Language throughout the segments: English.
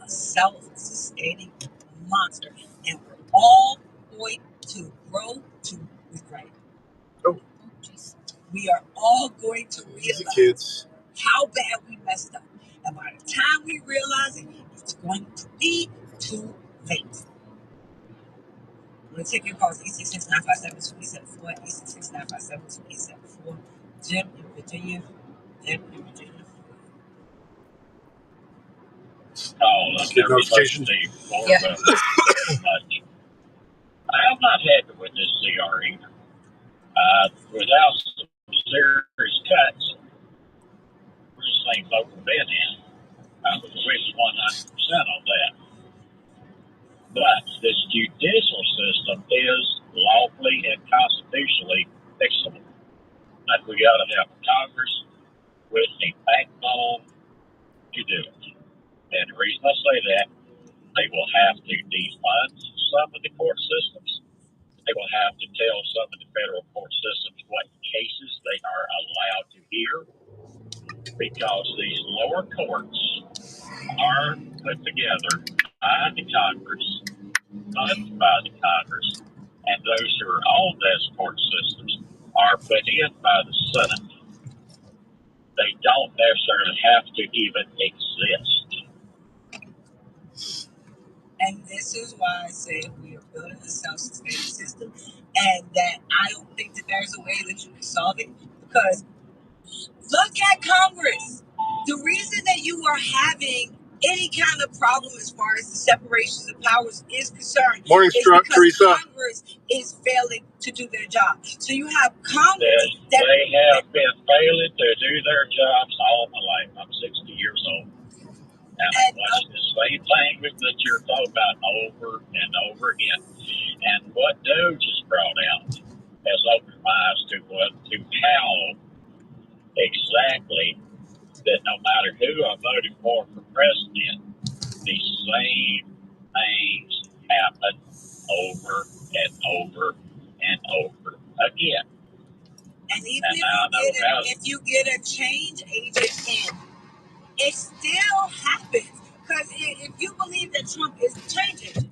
a self-sustaining monster, and we're all going to grow to regret it. Oh. We are all going to Easy, realize kids. how bad we messed up. And by the time we realize it, it's going to be too late. I'm going to take your calls, 866-957-2874, 866-957-2874. Jim in Virginia. Get notifications. Yeah. I'm not happy with this CR either. Without some serious cuts, we're just saying vote for Ben in. I was with 100% on that. But this judicial system is lawfully and constitutionally fixable. But we got to have Congress with a backbone to do it. And the reason I say that, they will have to defund some of the court systems. They will have to tell some of the federal court systems what cases they are allowed to hear, because these lower courts are put together by the Congress, funded by the Congress, and those who are on those court systems are put in by the Senate. They don't necessarily have to even exist. And this is why I say we are building a self-sustaining system, and that I don't think that there's a way that you can solve it, because look at Congress. The reason that you are having any kind of problem as far as the separations of powers is concerned Morning, is because Teresa. Congress is failing to do their job. So you have Congress they have been failing to do their jobs all my life. I'm 60 years old. And I'm watching the same thing that you're talking about over and over again. And what Doge has brought out has opened my eyes to how exactly that no matter who I voted for president, the same things happen over and over and over again. And even if you get a change agent in, it still happens. Because if you believe that Trump is the change agent,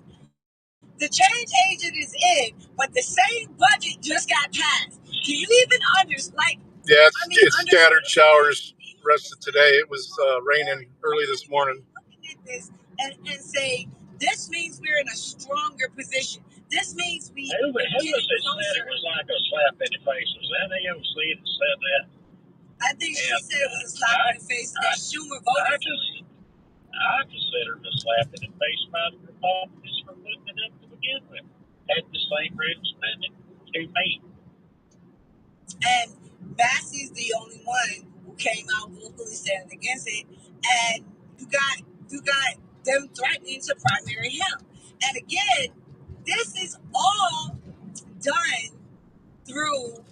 the change agent is in, but the same budget just got passed. Do you even understand? Yeah, it's scattered showers rest of today. It was raining early this morning. Looking at this and say, this means we're in a stronger position. This means we Who was it said it was like a slap in the face? Was that AOC that said that? I think she said it was a slap in the face that Schumer voted for. I consider it a slap in the face by the Republicans for putting it up to begin with. At the same rate of spending to me. And Massey's the only one who came out vocally standing against it. And you got them threatening to primary him. And again, this is all done through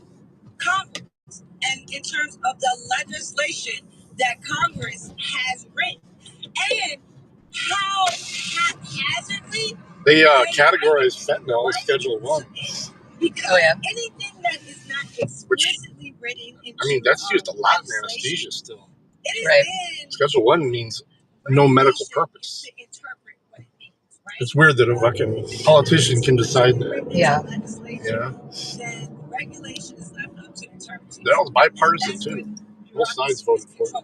Congress and in terms of the legislation that Congress has written. And how haphazardly they categorize fentanyl as Schedule 1. Because anything that is not explicitly written into that's used a lot in anesthesia still. It is right. Schedule 1 means no medical purpose. To interpret what it means, right? It's weird that a fucking politician can decide that. Yeah. Then regulation is left up to interpretation. That was bipartisan too. Both sides voted for it.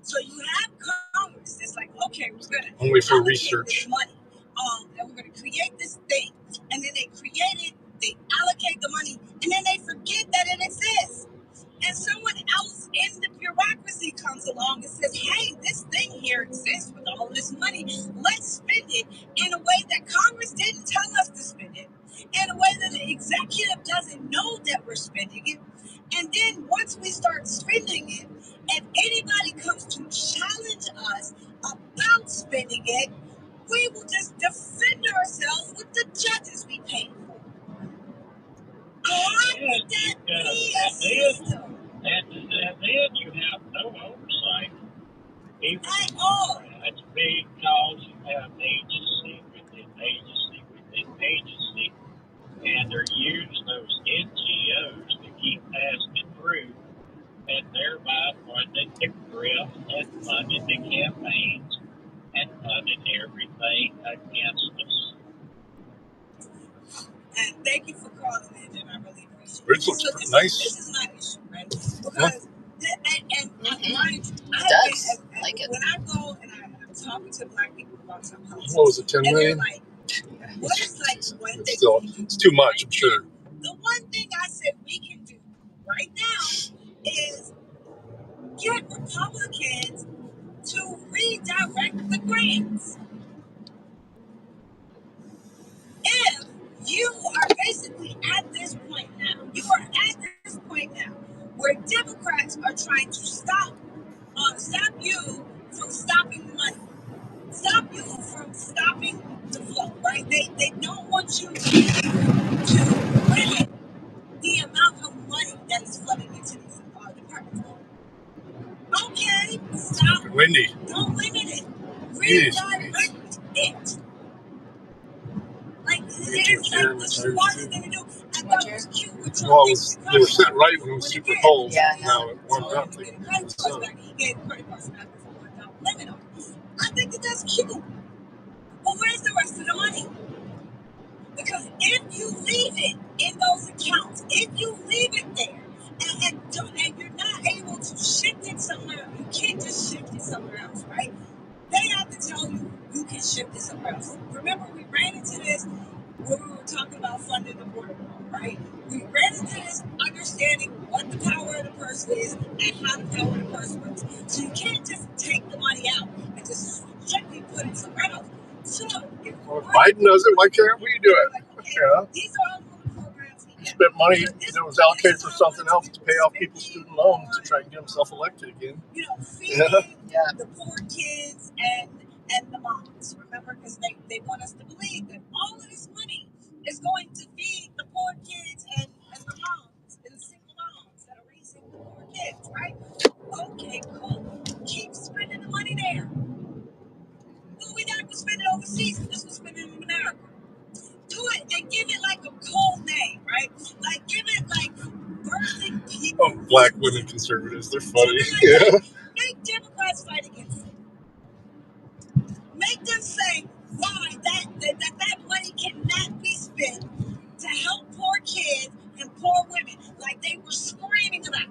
So you have Congress that's like, okay, we're gonna only for research. Money, and we're gonna create this thing, and then they create it. They allocate the money, and then they forget that it exists. And someone else in the bureaucracy comes along and says, hey, this thing here exists with all this money. Let's spend it in a way that Congress didn't tell us to spend it, in a way that the executive doesn't know that we're spending it. And then once we start spending it, if anybody comes to challenge us about spending it, we will just defend ourselves with the judges we pay for. And then you have no oversight. At all. That's because you have agency within agency within agency. And they're using those NGOs to keep passing through, and thereby funding the grip and funding the campaigns and funding everything against us. And thank you for calling in, and I really appreciate it. Bridge looks So nice. This is my issue, right? Because Mhm. I Does. been, Like it. when I go and I'm talking to black people about some politics, What was it, 10 and they're million? like, what is like one It's thing still, we can do? it's too much, I'm sure. The one thing I said we can do right now is get Republicans to redirect the grants. If you are basically at this point now, you are at this point now where Democrats are trying to stop you from stopping the money, stop you from stopping the flow, right? They don't want you to limit the amount of money that is flooding into these departments. Okay, stop. Windy. Don't limit it. Jeez. Redirect it. Like, it's like the smartest thing to do. I thought it was cute with Trump. Well, they were sitting right when it was super cold. Yeah. Now it warmed up. He gave credit cards back with a $1 limit on it. I think that that's cute. But where's the rest of the money? Because if you leave it in those accounts, if you leave it there, and you're not able to shift it somewhere, you can't just shift it somewhere else, right? They have to tell you you can shift it somewhere else. Remember, we ran into this when we were talking about funding the border wall, right? We ran into this understanding what the power of the purse is and how the power of the purse works. So you can't just take the money out and just strictly put it somewhere else. So if Biden does it, why can't we do it? like, okay, Yeah. these are all the programs he has. Spent money that was allocated for something else to pay off people's student loans to try and get himself elected again. You know, feeding the poor kids and the moms. Remember, because they want us to believe that all of this money is going to feed the poor kids and the moms and the single moms that are raising the poor kids, right? Okay, cool. Keep spending the money there. Well, we gotta go spend it overseas. We just go spend it in America. Do it and give it like a cool name, right? Like give it like birthing people. Oh, black women conservatives, they're funny. Like Yeah. that. Make Democrats fight against it. Make them say why that money cannot be spent to help poor kids and poor women, like they were screaming about.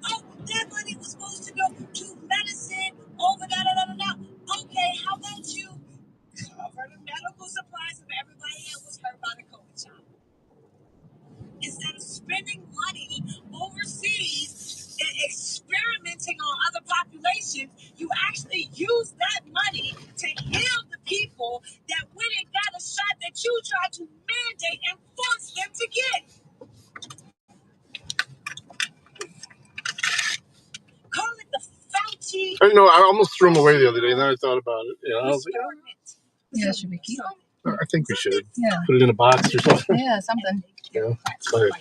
Oh, that money was supposed to go to medicine, over da. Okay, how about you cover the medical supplies of everybody that was hurt by the COVID shot? Instead of spending money overseas and experimenting on other populations, you actually use that money to heal the people that went and got a shot that you tried to mandate and force them to get. Call it the Fauci. I know, I almost threw them away the other day, and then I thought about it. You know, I was like, Yeah, should we keep them? I think we should. Yeah. Put it in a box or something. Yeah, something. Yeah, so I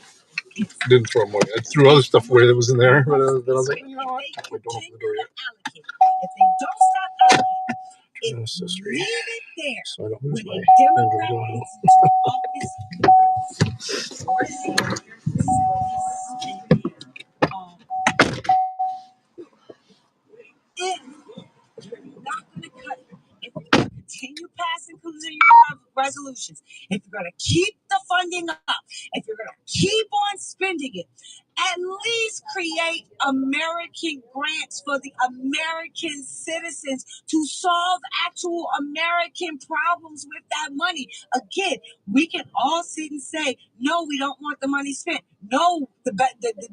didn't throw them away. I threw other stuff away that was in there, but then I was like, you know what? I don't open the door yet. If they don't stop allocating, It's history. leave it there. So I don't lose When my a Android Democrat auto. gets into office, or if you're not going to cut it, if you're going to continue passing continuing resolutions, if you're going to keep the funding up, if you're going to keep on spending it, at least create American grants for the American citizens to solve actual American problems with that money. Again, we can all sit and say, no, we don't want the money spent. No, the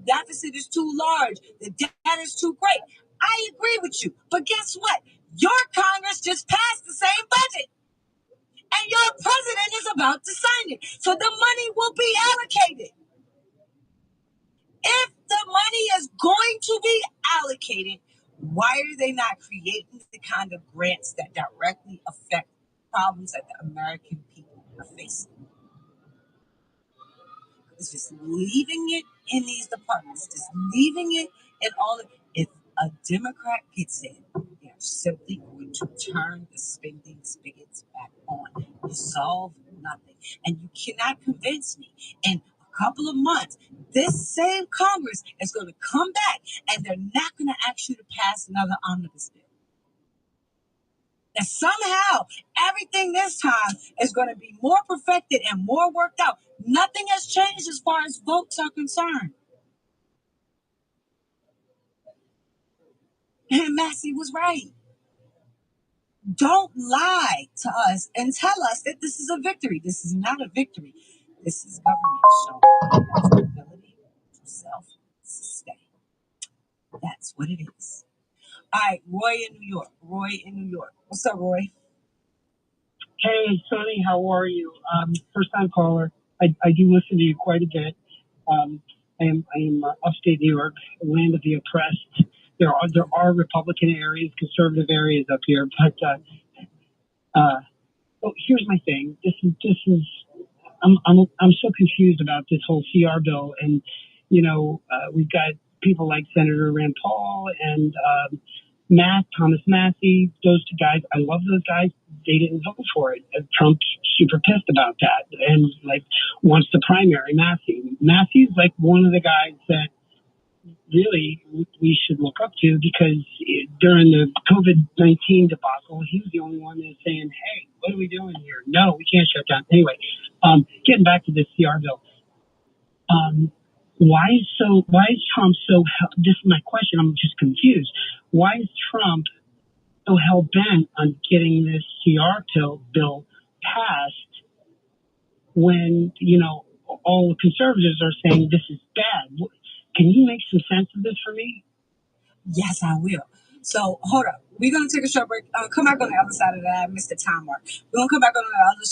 deficit is too large. The debt is too great. I agree with you. But guess what? Your Congress just passed the same budget. And your president is about to sign it. So the money will be allocated. If the money is going to be allocated, why are they not creating the kind of grants that directly affect problems that the American people are facing? It's just leaving it in these departments, just leaving it in all of it. If a Democrat gets in, they're simply going to turn the spending spigots back on. You solve nothing. And you cannot convince me in a couple of months, this same Congress is going to come back and they're not going to ask you to pass another omnibus bill. And somehow, everything this time is going to be more perfected and more worked out. Nothing has changed as far as votes are concerned. And Massey was right. Don't lie to us and tell us that this is a victory. This is not a victory. This is government showing its ability to self-sustain. That's what it is. All right, Roy in New York. What's up, Roy? Hey, Sonny, how are you? First time caller. I do listen to you quite a bit. I am upstate New York, land of the oppressed. There are Republican areas, conservative areas up here, but here's my thing. This is I'm so confused about this whole CR bill, and we've got people like Senator Rand Paul and Thomas Massey, those two guys. I love those guys. They didn't vote for it. Trump's super pissed about that and wants the primary. Massey's one of the guys that really we should look up to, because during the COVID-19 debacle, he was the only one that was saying, hey, what are we doing here? No, we can't shut down. Anyway, getting back to this CR bill. Why is Trump so, this is my question, I'm just confused. Why is Trump so hell-bent on getting this CR bill passed when, all the conservatives are saying this is bad? Can you make some sense of this for me? Yes, I will. So, hold up. We're going to take a short break. Come back on the other side of that. I missed the time mark. We're going to come back on the other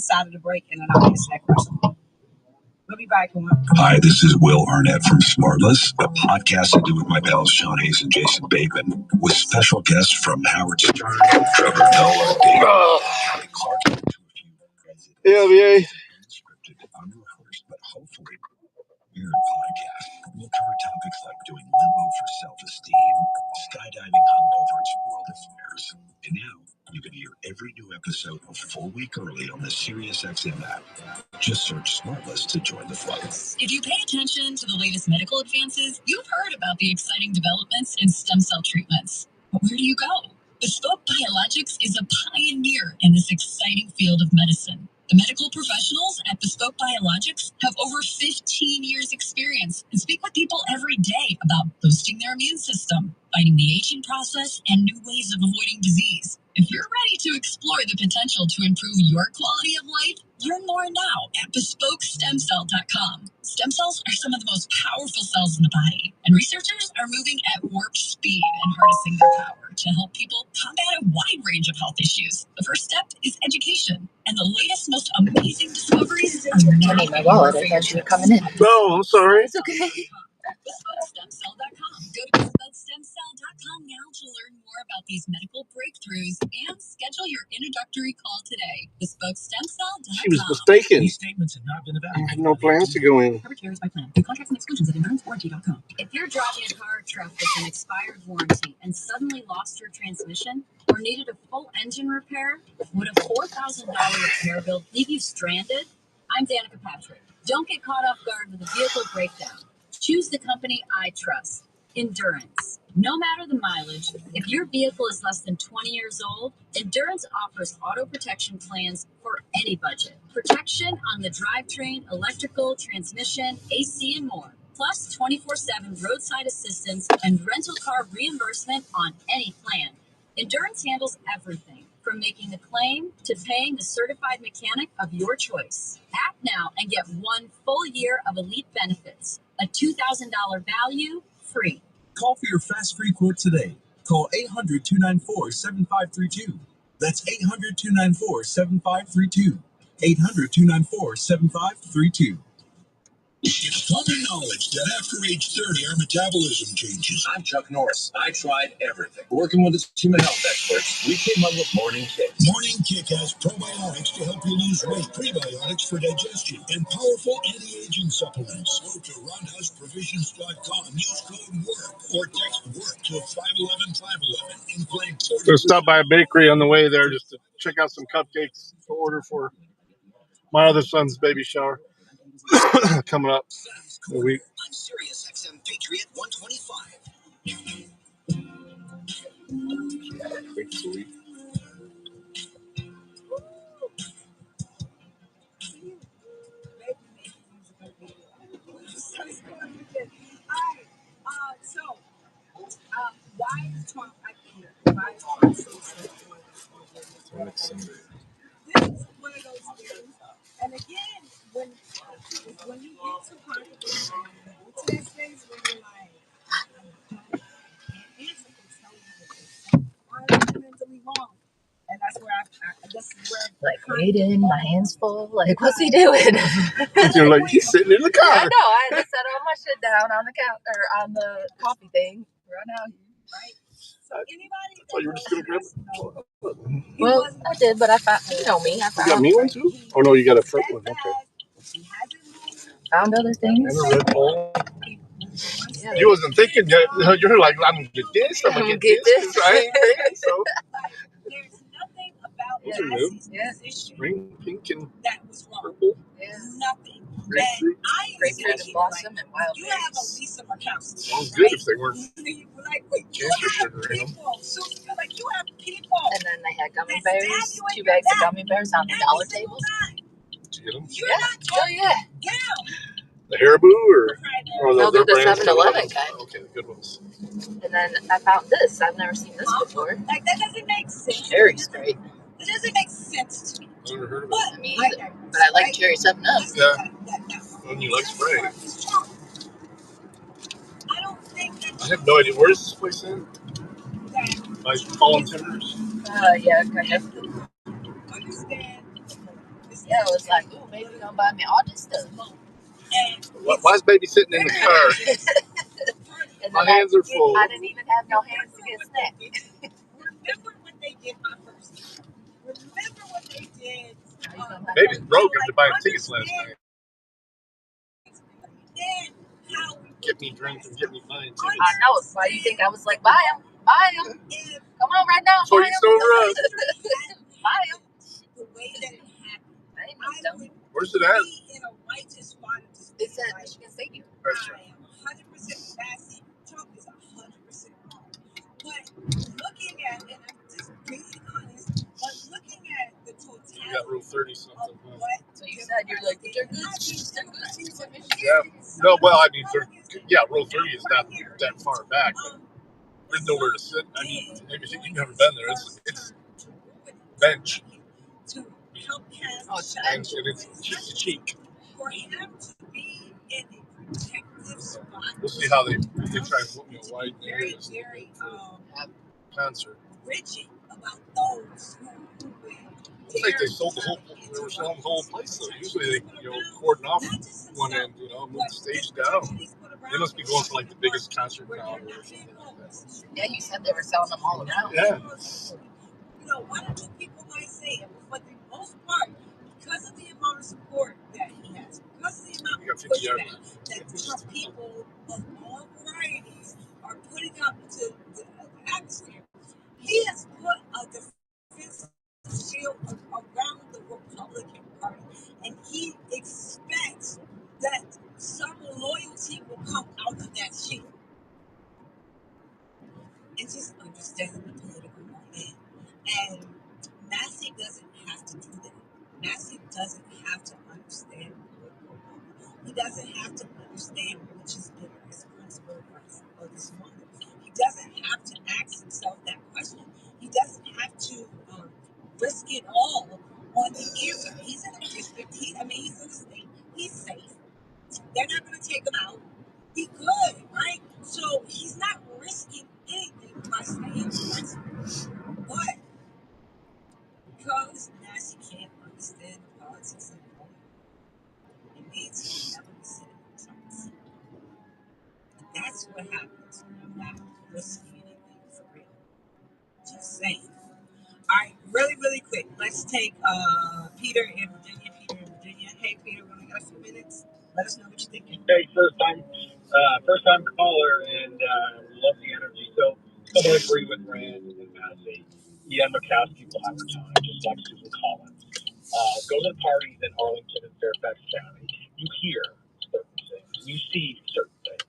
side of the break, and then I'll answer that question. We'll be back. Hi, this is Will Arnett from Smartless, a podcast I do with my pals Sean Hayes and Jason Bateman, with special guests from Howard Stern, Trevor Noah, David Kelly Clark, Yeah, VA. Unscripted, unrehearsed, but hopefully weird podcast. We'll cover topics like doing limbo for self-esteem, skydiving hungover, world affairs, and now you can hear every new episode a full week early on the SiriusXM app. Just search Smartless to join the flight. If you pay attention to the latest medical advances, you've heard about the exciting developments in stem cell treatments. But where do you go? Bespoke Biologics is a pioneer in this exciting field of medicine. The medical professionals at Bespoke Biologics have over 15 years experience and speak with people every day about boosting their immune system, fighting the aging process, and new ways of avoiding disease. If you're ready to explore the potential to improve your quality of life, learn more now at BespokeStemCell.com. Stem cells are some of the most powerful cells in the body, and researchers are moving at warp speed in harnessing their power to help people combat a wide range of health issues. The first step is education, and the latest, most amazing discoveries are now. I need my wallet. I thought you were coming in. No, I'm sorry. It's okay. BespokeStemCell.com. Go to BespokeStemCell.com now to learn more about these medical breakthroughs and schedule your introductory call today. BespokeStemCell.com. She was mistaken. These statements have not been I evaluated. had no plans to go in. Coverage varies by plan. View contracts and exclusions at EnduranceWarranty.com. If you're driving a car or truck with an expired warranty and suddenly lost your transmission or needed a full engine repair, would a $4,000 repair bill leave you stranded? I'm Danica Patrick. Don't get caught off guard with a vehicle breakdown. Choose the company I trust, Endurance. No matter the mileage, if your vehicle is less than 20 years old, Endurance offers auto protection plans for any budget. Protection on the drivetrain, electrical, transmission, AC, and more. Plus 24/7 roadside assistance and rental car reimbursement on any plan. Endurance handles everything, from making the claim to paying the certified mechanic of your choice. Act now and get 1 full year of elite benefits. A $2,000 value, free. Call for your fast free quote today. Call 800-294-7532. That's 800-294-7532. 800-294-7532. It's common knowledge that after age 30, our metabolism changes. I'm Chuck Norris. I tried everything. Working with the human health experts, we came up with Morning Kick. Morning Kick has probiotics to help you lose weight, prebiotics for digestion, and powerful anti-aging supplements. Go to roundhouseprovisions.com, use code WORK, or text WORK to 511-511 and claim. So stop by a bakery on the way there just to check out some cupcakes to order for my other son's baby shower. coming up in a week. On Sirius XM Patriot 125. I think it's a week. Why is Trump here? Why is Trump so So next Sunday. This is one of those things. And again, when you get to controversy, to that space where you're like, I can't answer this, I'm fundamentally wrong. And that's where this is where Like waiting, my hands full. Like, what's he doing? You're like, he's sitting in the car. I know. I had to set all my shit down on the couch or on the coffee thing. Right now, right? So anybody I thought you were just gonna grab it. well, I did, but I found, you know me, I You got me one too? Oh no, you got a front one. Okay. found other things. And a Red Bull. Yeah. You wasn't thinking yet. You're like, I'm gonna get this. I'm gonna get this. 'Cause I ain't paying. So there's nothing about those are new. Yeah. Green, pink, and that was wrong. purple. Yeah. Nothing. Grapefruit. Grapefruit and blossom and wild You have a berries. Lisa Murkowski. Sounds good if they weren't Like, you cancer have sugar in them. people. So, like, you have people. And then they had gummy bears, 2 bags of gummy bears on the dollar table. Did you get them? You're Yeah. not Oh talking yeah. The Haribo or No, they're the brand 7-Eleven kind. Okay, the good ones. And then I found this. I've never seen this before. Like, that doesn't make sense. Cherry's great. It doesn't make sense to me. I've never heard of But, it. I mean, but I like cherry 7-Up. Yeah. And you like Sprite. I don't think that I have no idea. Where's this place in? Like Fallen Timbers? Yeah, kind of. understand. Yeah, it was like, ooh, maybe you're gonna buy me all this stuff. Why is baby sitting in the car? And My then hands are full. I didn't even have no hands to get snack. Remember what they did my first. Remember what they did. Baby's broke after buying tickets last night. Then how we Get me drunk and get me mine too. I know. Why do you think I was like, buy them? Buy them. Come on right now. So Buy you 'em. still Buy them. the way that it happened. I ain't no dummy. Where's it at? Be in a righteous spot of this. It's at Michigan State University. That's I right. am 100% fascinated. Trump is 100% wrong. But looking at, and I'm just being honest, but looking at the totality You got Rule 30 something. of Huh? what. So you said you're like, they're good. They're good. Yeah. No, well, I mean, Rule 30 is not that far back, but there's nowhere to sit. I mean, maybe you've never been there. It's bench. To help cast Oh, it's Bench, and it's cheek to cheek. for him to be in a protective spot. We'll see how they try and widen the Very, areas very concert. rigid about those who will. I think they sold the whole. They were selling the whole place though. Usually they cordon off one end, move the stage down. They must be going for like the biggest concert crowd or something like that. Yeah, you said they were selling them all around. Yeah. One or two people might say it, but for the most part, because of the amount of support that he has, because of the amount You got of 50 yards. pushback that Trump people of all varieties are putting up to the atmosphere, he has put a defensive shield around the Republican Party, and he expects that some loyalty will come out of that shield. And just understand the political moment. And Massey doesn't have to do that. Massey doesn't have to understand the political moment. He doesn't have to understand which is bigger, his Princeburg or this moment. He doesn't have to ask himself that question. He doesn't have to risk it all on the answer. He's in a district. He's in a state. He's safe. They're not going to take him out. He could, right? So he's not risking anything by staying Princeburg. But because Massey can't understand the politics of the moment, it means he'll never be sitting in Trump's. That's what happens when you're not risking anything for real. Just saying. All right, really, really quick. Let's take Peter in Virginia. Hey, Peter, when we got a few minutes, let us know what you're thinking. Hey, first time caller, and love the energy. So I agree with Rand and Massey. Yeah, McCaskey will have her time, just like Susan Collins. Go to the parties in Arlington and Fairfax County. you hear certain things, and you see certain things,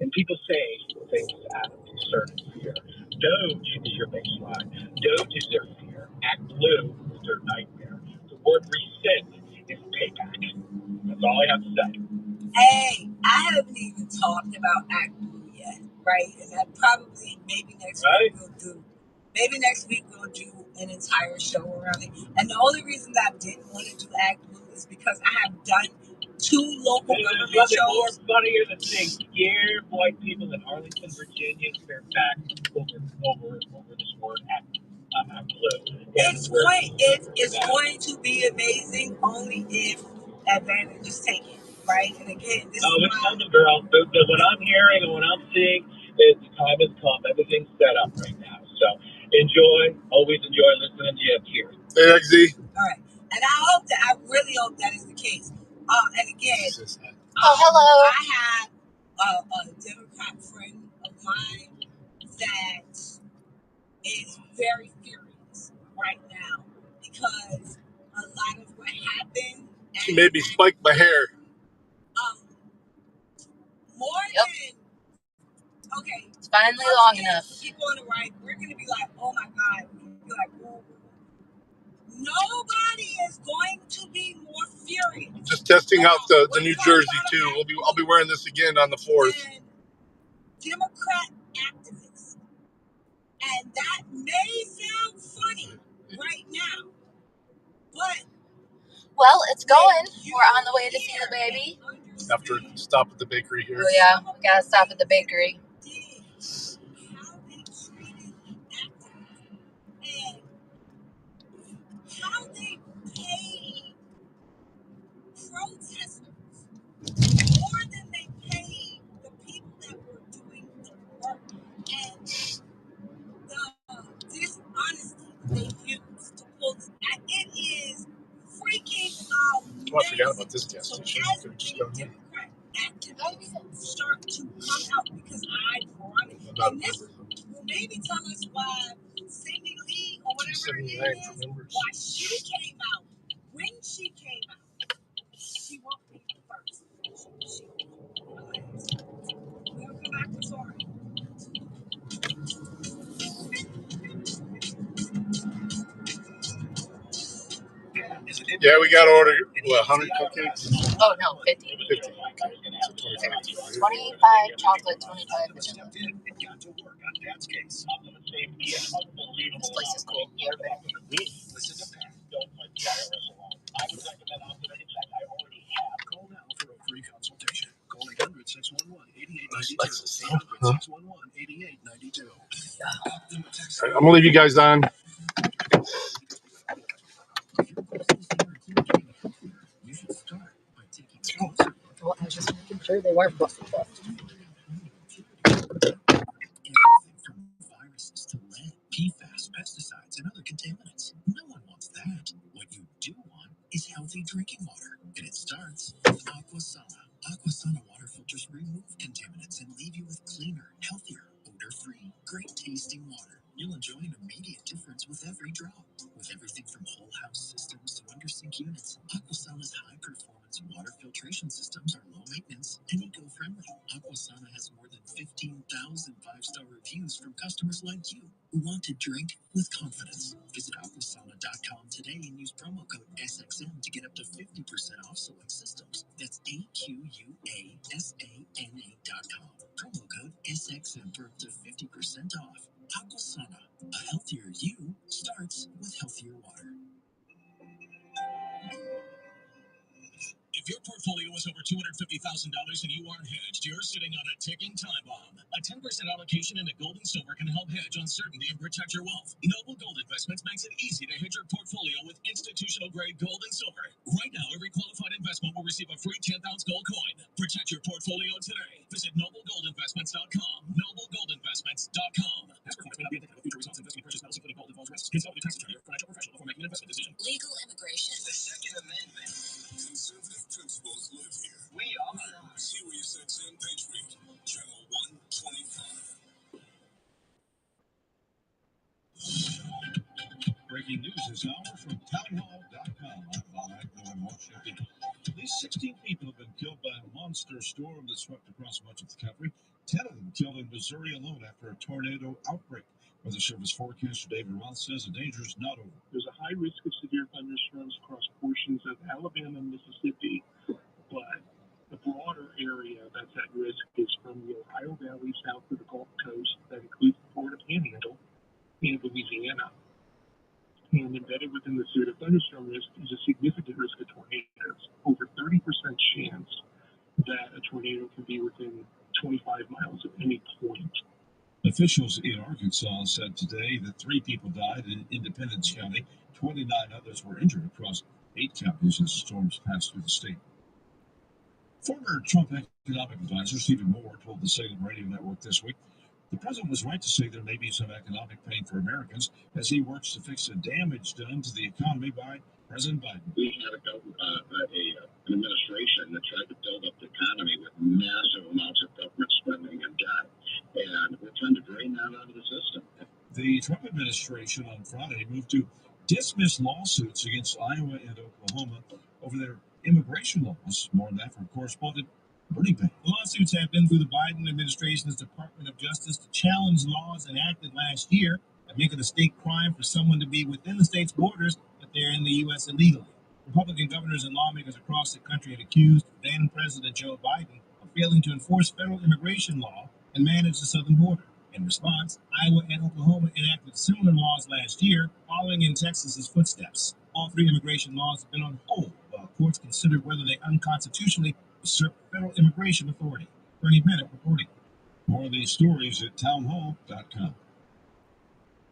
and people say things out of certain fear. Doge is your baseline. Doge is their fear. Act Blue is their nightmare. The word reset is payback. That's all I have to say. Hey, I haven't even talked about Act Blue yet, right? And that probably maybe next week we'll do. Maybe next week we'll do an entire show around it. And the only reason that I didn't want to do Act Blue is because I have done 2 local government There's nothing more shows. funnier than seeing scared white people in Arlington, Virginia, clear back over this word Act Blue. It's going to be amazing only if advantage is taken, right? And again, this is it's why. coming, girl. But what I'm hearing and what I'm seeing is the time has come. Everything's set up right now. So always enjoy listening to you here. Hey, XZ. All right. And I really hope that is the case. And again, hello. I have a Democrat friend of mine that is very furious right now because a lot of what happened. She made me spike my hair. More Yep. than okay. It's finally long enough. People on the right, we're gonna be like, oh my God. We're gonna be like, ooh. Nobody is going to be more furious. Just testing out the New Jersey too. I'll be wearing this again on the 4th. Democrat activists, and that may sound funny right now, but well, it's going. We're on the way to see the baby. After stop at the bakery here. Oh yeah, we gotta stop at the bakery. How they treated activists and how they paid protesters more than they paid the people that were doing the work, and the dishonesty they used to pull this. And it is freaking amazing. Oh, I forgot about this gas So station. as the Democrat activists start to come out, because I brought it, and this will maybe tell us why Cindy Lee or whatever her name is, why she came out. When she came out, she won't be the first. We'll come back to Tori. Yeah, we got to order, 100 cupcakes? Oh no, 50. 50. So 25. 25 chocolate, 25 vanilla. This place is cool. You ever been? Call now for a free consultation. Call 800-611-8892. Huh? 800-611-8892. I'm going to leave you guys on. You should start by taking a closer look. Well, I was just making sure they weren't busted. Everything from viruses to lead, PFAS, pesticides, and other contaminants. No one wants that. What you do want is healthy drinking water, and it starts with Aquasana. Aquasana water filters remove contaminants and leave you with cleaner, healthier, odor-free, great-tasting water. You'll enjoy an immediate difference with every drop. With everything from whole house systems to under-sink units, Aquasana's high-performance water filtration systems are low maintenance and eco-friendly. Aquasana has more than 15,000 five-star reviews from customers like you who want to drink with confidence. Visit Aquasana.com today and use promo code SXM to get up to 50% off select systems. That's AQUASANA.com. Promo code SXM for up to 50% off. Aquasana, a healthier you starts with healthier water. If your portfolio is over $250,000 and you aren't hedged, you're sitting on a ticking time bomb. A 10% allocation into gold and silver can help hedge uncertainty and protect your wealth. Noble Gold Investments makes it easy to hedge your portfolio with institutional-grade gold and silver. Right now, every qualified investment will receive a free 10th-ounce gold coin. Protect your portfolio today. Visit NobleGoldInvestments.com. NobleGoldInvestments.com. Past performance may not be indicative of future results. Investing in precious metals, including gold, involves risks. Consult with a tax attorney or financial professional before making an investment decision. Legal immigration. The Second Amendment. Conservative principles live here. We are Sirius XM Patriot, Channel 125. Breaking news this hour from townhall.com. I'm Bob Agnew in Washington. At least 16 people have monster storm that swept across much of the country. 10 of them killed in Missouri alone after a tornado outbreak. Weather Service forecaster David Roth says the danger is not over. There's a high risk of severe thunderstorms across portions of Alabama and Mississippi, but the broader area that's at risk is from the Ohio Valley south of the Gulf Coast, that includes the Florida Panhandle and Louisiana. And embedded within the sphere of thunderstorm risk is a significant risk of tornadoes. Over 30% chance that a tornado can be within 25 miles at any point. Officials in Arkansas said today that 3 people died in Independence County. 29 others were injured across 8 counties as storms passed through the state. Former Trump economic advisor Stephen Moore told the Salem Radio Network this week the president was right to say there may be some economic pain for Americans as he works to fix the damage done to the economy by President Biden. We had an administration that tried to build up the economy with massive amounts of government spending and debt, and we're trying to drain that out of the system. The Trump administration on Friday moved to dismiss lawsuits against Iowa and Oklahoma over their immigration laws. More on that from correspondent Bernie Bank. The lawsuits have been through the Biden administration's Department of Justice to challenge laws enacted last year that make it a state crime for someone to be within the state's borders, but they're in the U.S. illegally. Republican governors and lawmakers across the country had accused then President Joe Biden of failing to enforce federal immigration law and manage the southern border. In response, Iowa and Oklahoma enacted similar laws last year, following in Texas's footsteps. All 3 immigration laws have been on hold while courts considered whether they unconstitutionally usurp federal immigration authority. Bernie Bennett reporting. More of these stories at townhall.com.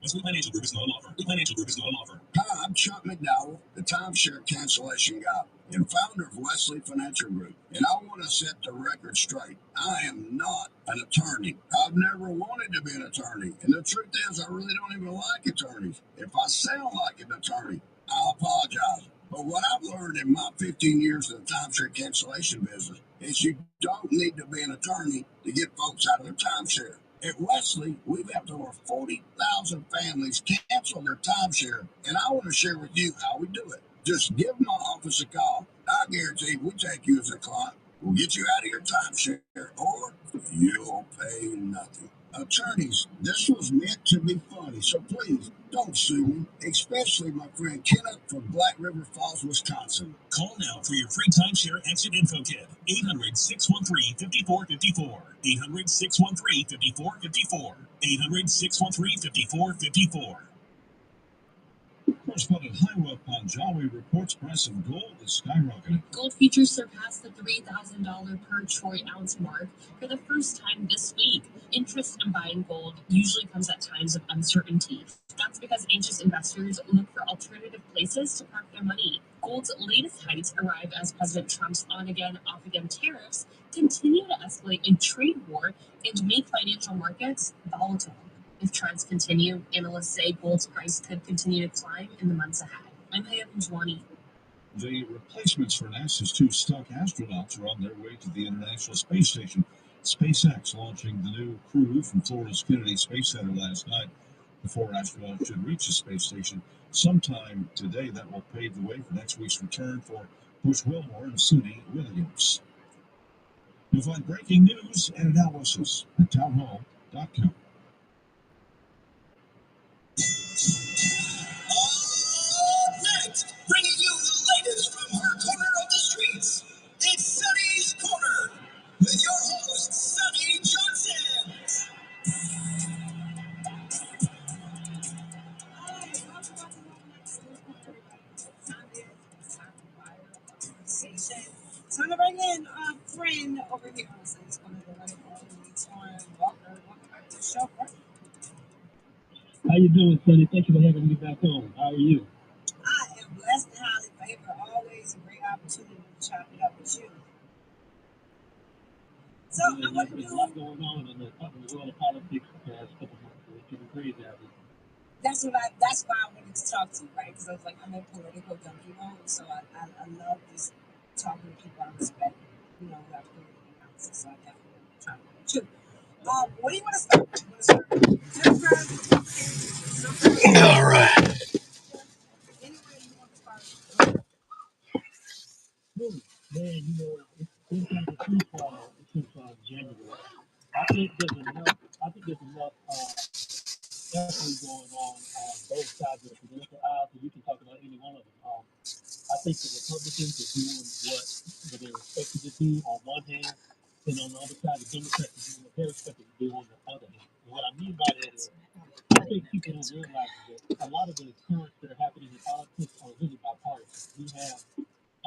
Wesley Financial Group is not an offer. Wesley Financial Group is not an offer. Hi, I'm Chuck McDowell, the timeshare cancellation guy and founder of Wesley Financial Group. And I want to set the record straight. I am not an attorney. I've never wanted to be an attorney. And the truth is, I really don't even like attorneys. If I sound like an attorney, I apologize. But what I've learned in my 15 years in the timeshare cancellation business is you don't need to be an attorney to get folks out of their timeshare. At Wesley, we've helped over 40,000 families cancel their timeshare, and I want to share with you how we do it. Just give my office a call. I guarantee we take you as a client. We'll get you out of your timeshare, or you'll pay nothing. Attorneys, this was meant to be funny, so please don't sue me, especially my friend Kenneth from Black River Falls, Wisconsin. Call now for your free timeshare exit info kit. 800-613-5454. 800-613-5454. 800-613-5454. Correspondent Hiwa Panjawi reports price of gold is skyrocketing. Gold futures surpassed the $3,000 per troy ounce mark for the first time this week. Interest in buying gold usually comes at times of uncertainty. That's because anxious investors look for alternative places to park their money. Gold's latest heights arrive as President Trump's on-again, off-again tariffs continue to escalate a trade war and make financial markets volatile. If trends continue, analysts say gold's price could continue to climb in the months ahead. I'm Haya Punjwani. The replacements for NASA's 2 stuck astronauts are on their way to the International Space Station. SpaceX launching the new crew from Florida's Kennedy Space Center last night. The 4 astronauts should reach the space station sometime today. That will pave the way for next week's return for Bush Wilmore and Suni Williams. You'll find breaking news and analysis at townhall.com. Next, bringing you the latest from her corner of the streets, it's Sunny's Corner with your host, Sunny Johnson. Time to bring in a friend over here. So he's going to go right on Walker. Welcome back to the show, bro. How you doing, Sonny? Thank you for having me back on. How are you? I am blessed and highly favored. Always a great opportunity to chop it up with you. So I want to There's do a lot going on in the world of politics the past couple months. It's getting crazy out there. that's why I wanted to talk to you, right? Because I was like, I'm in political junkie mode, so I love just talking to people I respect, who have political analysis. So I definitely want to try to with you. What do you want to start with? All right. Anyway, you want to start? Man, it's been kind of a free fall definitely going on both sides of the political aisle, so we can talk about any one of them. I think the Republicans are doing what they're expected to do on one hand, and on the other side, the Democrats are doing what they're expected to do on the other hand. And what I mean by that is, I think people don't realize that a lot of the currents that are happening in politics are really bipartisan. You have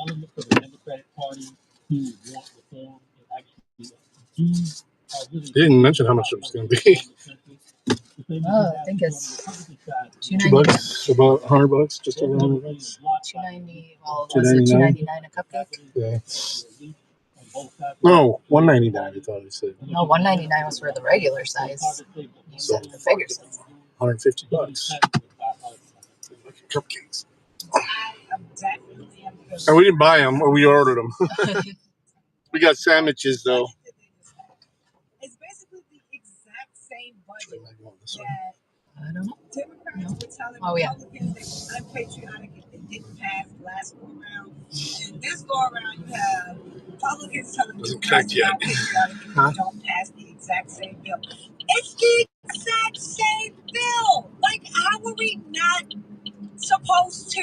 elements of the Democratic Party who want reform and actually do really. They didn't mention how much it was going to be. I think it's $2, about $100, just over $100. $2.90. Well, was it $2.99 a cupcake? Yeah. No, $1.99. I thought he said. No, $1.99 was for the regular size. You said the bigger size. $150. Cupcakes. And we didn't buy them, or we ordered them. We got sandwiches though. It's basically the exact same budget that I don't know. Democrats were telling Republicans they were unpatriotic if they didn't pass last go around. And this go around, you have Republicans telling Democrats they're not patriotic if they don't pass the exact same bill. It's the exact same bill. Like, how are we not supposed to,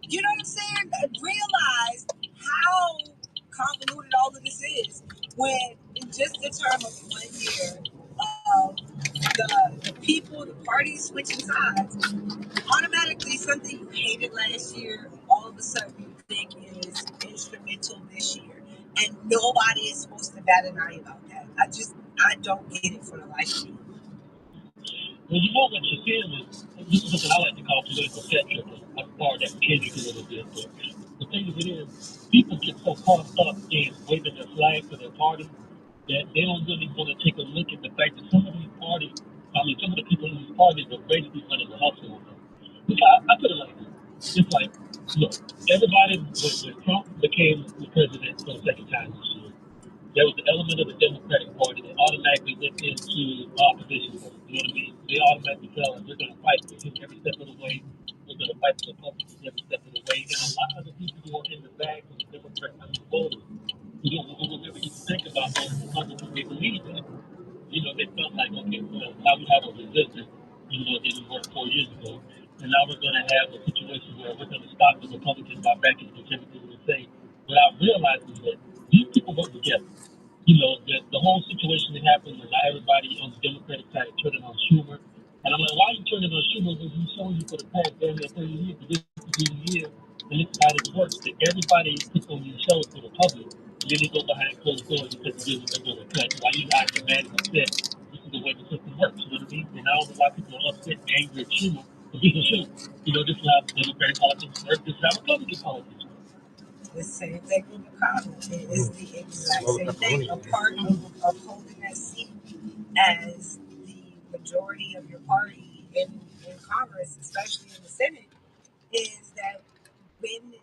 you know what I'm saying, realize how convoluted all of this is when in just the term of 1 year of the people, the parties switching sides, automatically something you hated last year, all of a sudden you think is instrumental this year. And nobody is supposed to bat an eye about that. I don't get it for the life of me. Well, you know what you're seeing is, this is something I like to call political set tripping. I'm part of that Kendrick a little bit, but the thing of it is, people get so caught up in waving their flag for their party that they don't really want to take a look at the fact that some of these parties, some of the people in these parties are basically running the hustle on them. Look, I put it like this. It's like, look, everybody, when Trump became the president for the second time this year, there was an element of the Democratic Party that automatically went into opposition mode. You know what I mean? They automatically felt like we're going to fight for him every step of the way. We're going to fight for the Republicans every step of the way. And a lot of the people who are in the bag of the Democratic voters, who don't ever even think about those Republicans, they believe that. You know, they felt like, okay, well, now we have a resistance, even though it didn't work 4 years ago. And now we're going to have a situation where we're going to stop the Republicans by backing the Democrats and say, without realizing that these people work together. You know, the whole situation that happened, and now everybody on the Democratic side is turning on Schumer. And I'm like, why are you turning on Schumer when he's showing you for the past damn near 30 years, but this is the year, and this is how it works, that everybody puts on these shows for the public, and then they go behind closed doors because this is what they're going to cut. Why you guys are mad and upset? This is the way the system works, you know what I mean? And I don't know why people are upset and angry at Schumer for being Schumer. You know, this is how Democratic politics work, this is how Republican politics work. The same thing with McConnell. It is the exact same thing. A part of holding that seat as the majority of your party in Congress, especially in the Senate, is that when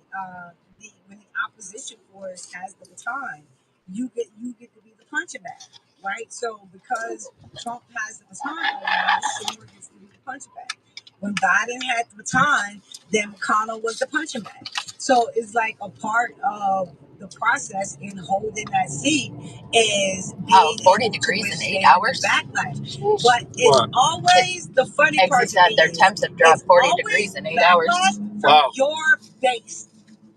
the opposition force has the baton, you get to be the punching bag, right? So because Trump has the baton right now, Schumer gets to be the punching bag. When Biden had the baton, then McConnell was the punching bag. So it's like a part of the process in holding that seat is being 40 degrees in 8 hours. Backlash. But it's always the funny part. Said their temps have dropped 40 degrees in 8 hours. From your base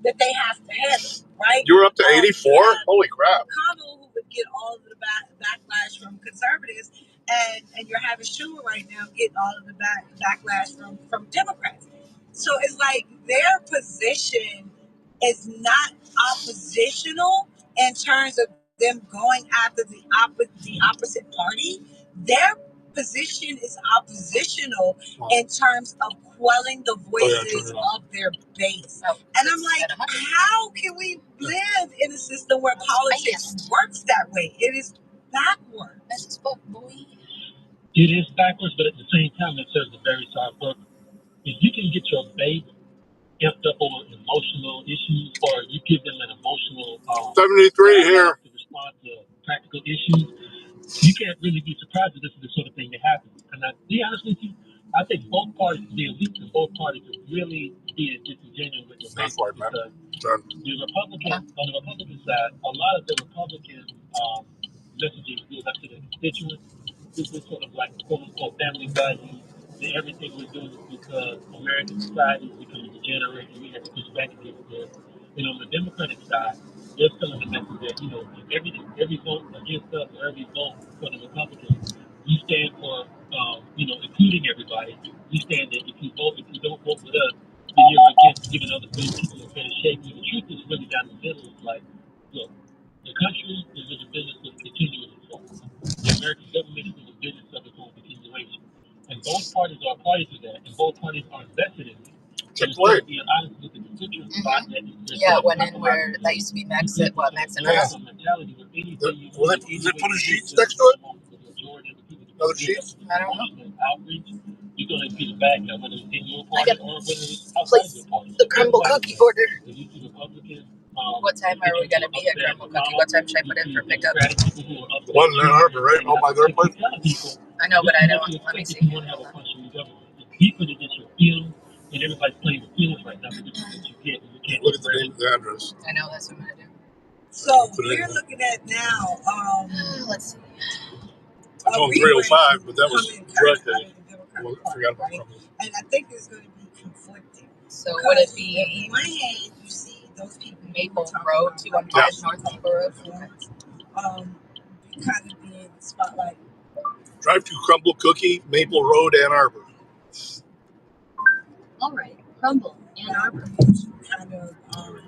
that they have to handle, right? You were up to 84? Holy crap. McConnell, who would get all of the backlash from conservatives, and you're having Schumer right now getting all of the backlash from Democrats. So it's like their position is not oppositional in terms of them going after the opposite party. Their position is oppositional in terms of quelling the voices of their base. And I'm like, how can we live in a system where politics works that way? It is backwards. It is backwards, but at the same time, it serves a very soft book. If you can get your base amped up over emotional issues, or you give them an emotional 73 here to respond to practical issues, you can't really be surprised that this is the sort of thing that happens. And to be honest with you, I think both parties, the elite in both parties, are really being disingenuous with the base because the Republican, on the Republican side, a lot of the Republican messaging goes out to the constituents. this is sort of like quote unquote family values, that everything we're doing is because American society is becoming degenerate and we have to push back against this. And on the Democratic side, they're telling the message that, every vote against us or every vote for the Republicans, you stand for, including everybody. You stand that if you don't vote with us, then you're against giving other people a better shake. And the truth is really down the middle. It's like, look, the country is in the business of continuing itself. The American government is in the business of its own continuation. And both parties are parties to that, and both parties are invested in it. Chick-fil-A. Being honest with the constituent spot that Yeah, went in where that used to be Max and Yeah. mentality with anything you Will they put a sheets next to it? Another sheets? I don't know. outreach, you're going to be the bad guy, whether it's in your I party got or whether it's outside please your party. the crumble cookie order. If you see Republicans, What time are we gonna be at Crumble Cookie? What time should I put in for pickup? The one in Ann Arbor, right? All by their place? I know, but I don't. Let me see. You want to have a functioning government. It's deeper than just your feelings, and everybody's playing with feelings right now because that's what you get. And you can't Look at the name of the address. I know, that's what I'm gonna do. So we're looking at now. Let's see. I told him 305, but that was directed. Well, I forgot about right? Crumble. And I think it's going to be conflicting. So would it On be one hand, you see those people Maple Road, 215 North Maple Road? kind of being the spotlight. Drive to Crumble Cookie, Maple Road, Ann Arbor. All right, Crumble, Ann Arbor. Kind of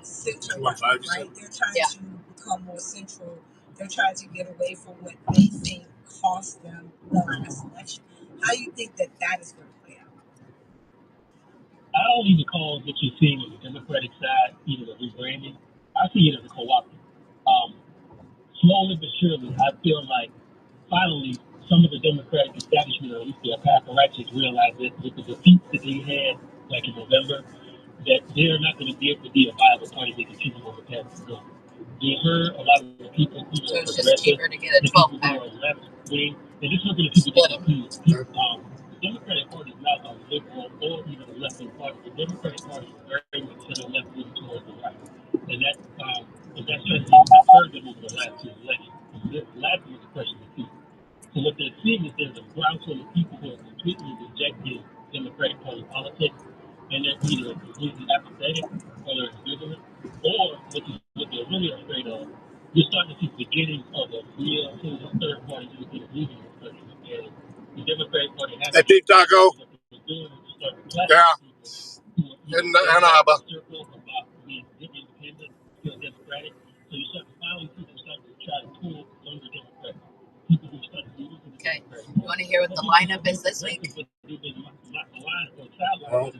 central, 215, you right? said? They're trying to become more central. They're trying to get away from what they think cost them the last election. How do you think that is going to play out? I don't even call what you're seeing on the Democratic side, either the rebranding. I see it as a co-opting. Slowly but surely, I feel like finally some of the Democratic establishment, or at least the apparatchiks, realize that with the defeats that they had, like in November, that they're not going to be able to be a viable party to continue on the path to go. They heard a lot of the people who So are it's just cheaper to get a the people 12 pack. who are left wing, and this is not going to people Split that them. the Democratic Party is not a liberal or even a left wing party. The Democratic Party is very much to the left wing towards the right, and that strategy has served them over the last two elections. The last one was the question of people. So what they're seeing is there's a groundswell of people who are completely rejecting Democratic Party politics, and they're either completely apathetic or they're ambivalent, or what they're really afraid of. You're starting to see the beginnings of a real third party independent movement in this country. And the Democratic Party has That Big Taco? what they're doing is start to clash Yeah. people who In Ann Arbor. circle about being independent, feel democratic. So you start to finally see them start to try to pull younger Democrats. People who start to move into the Okay. Democratic. You want to hear what the lineup is this week? Well,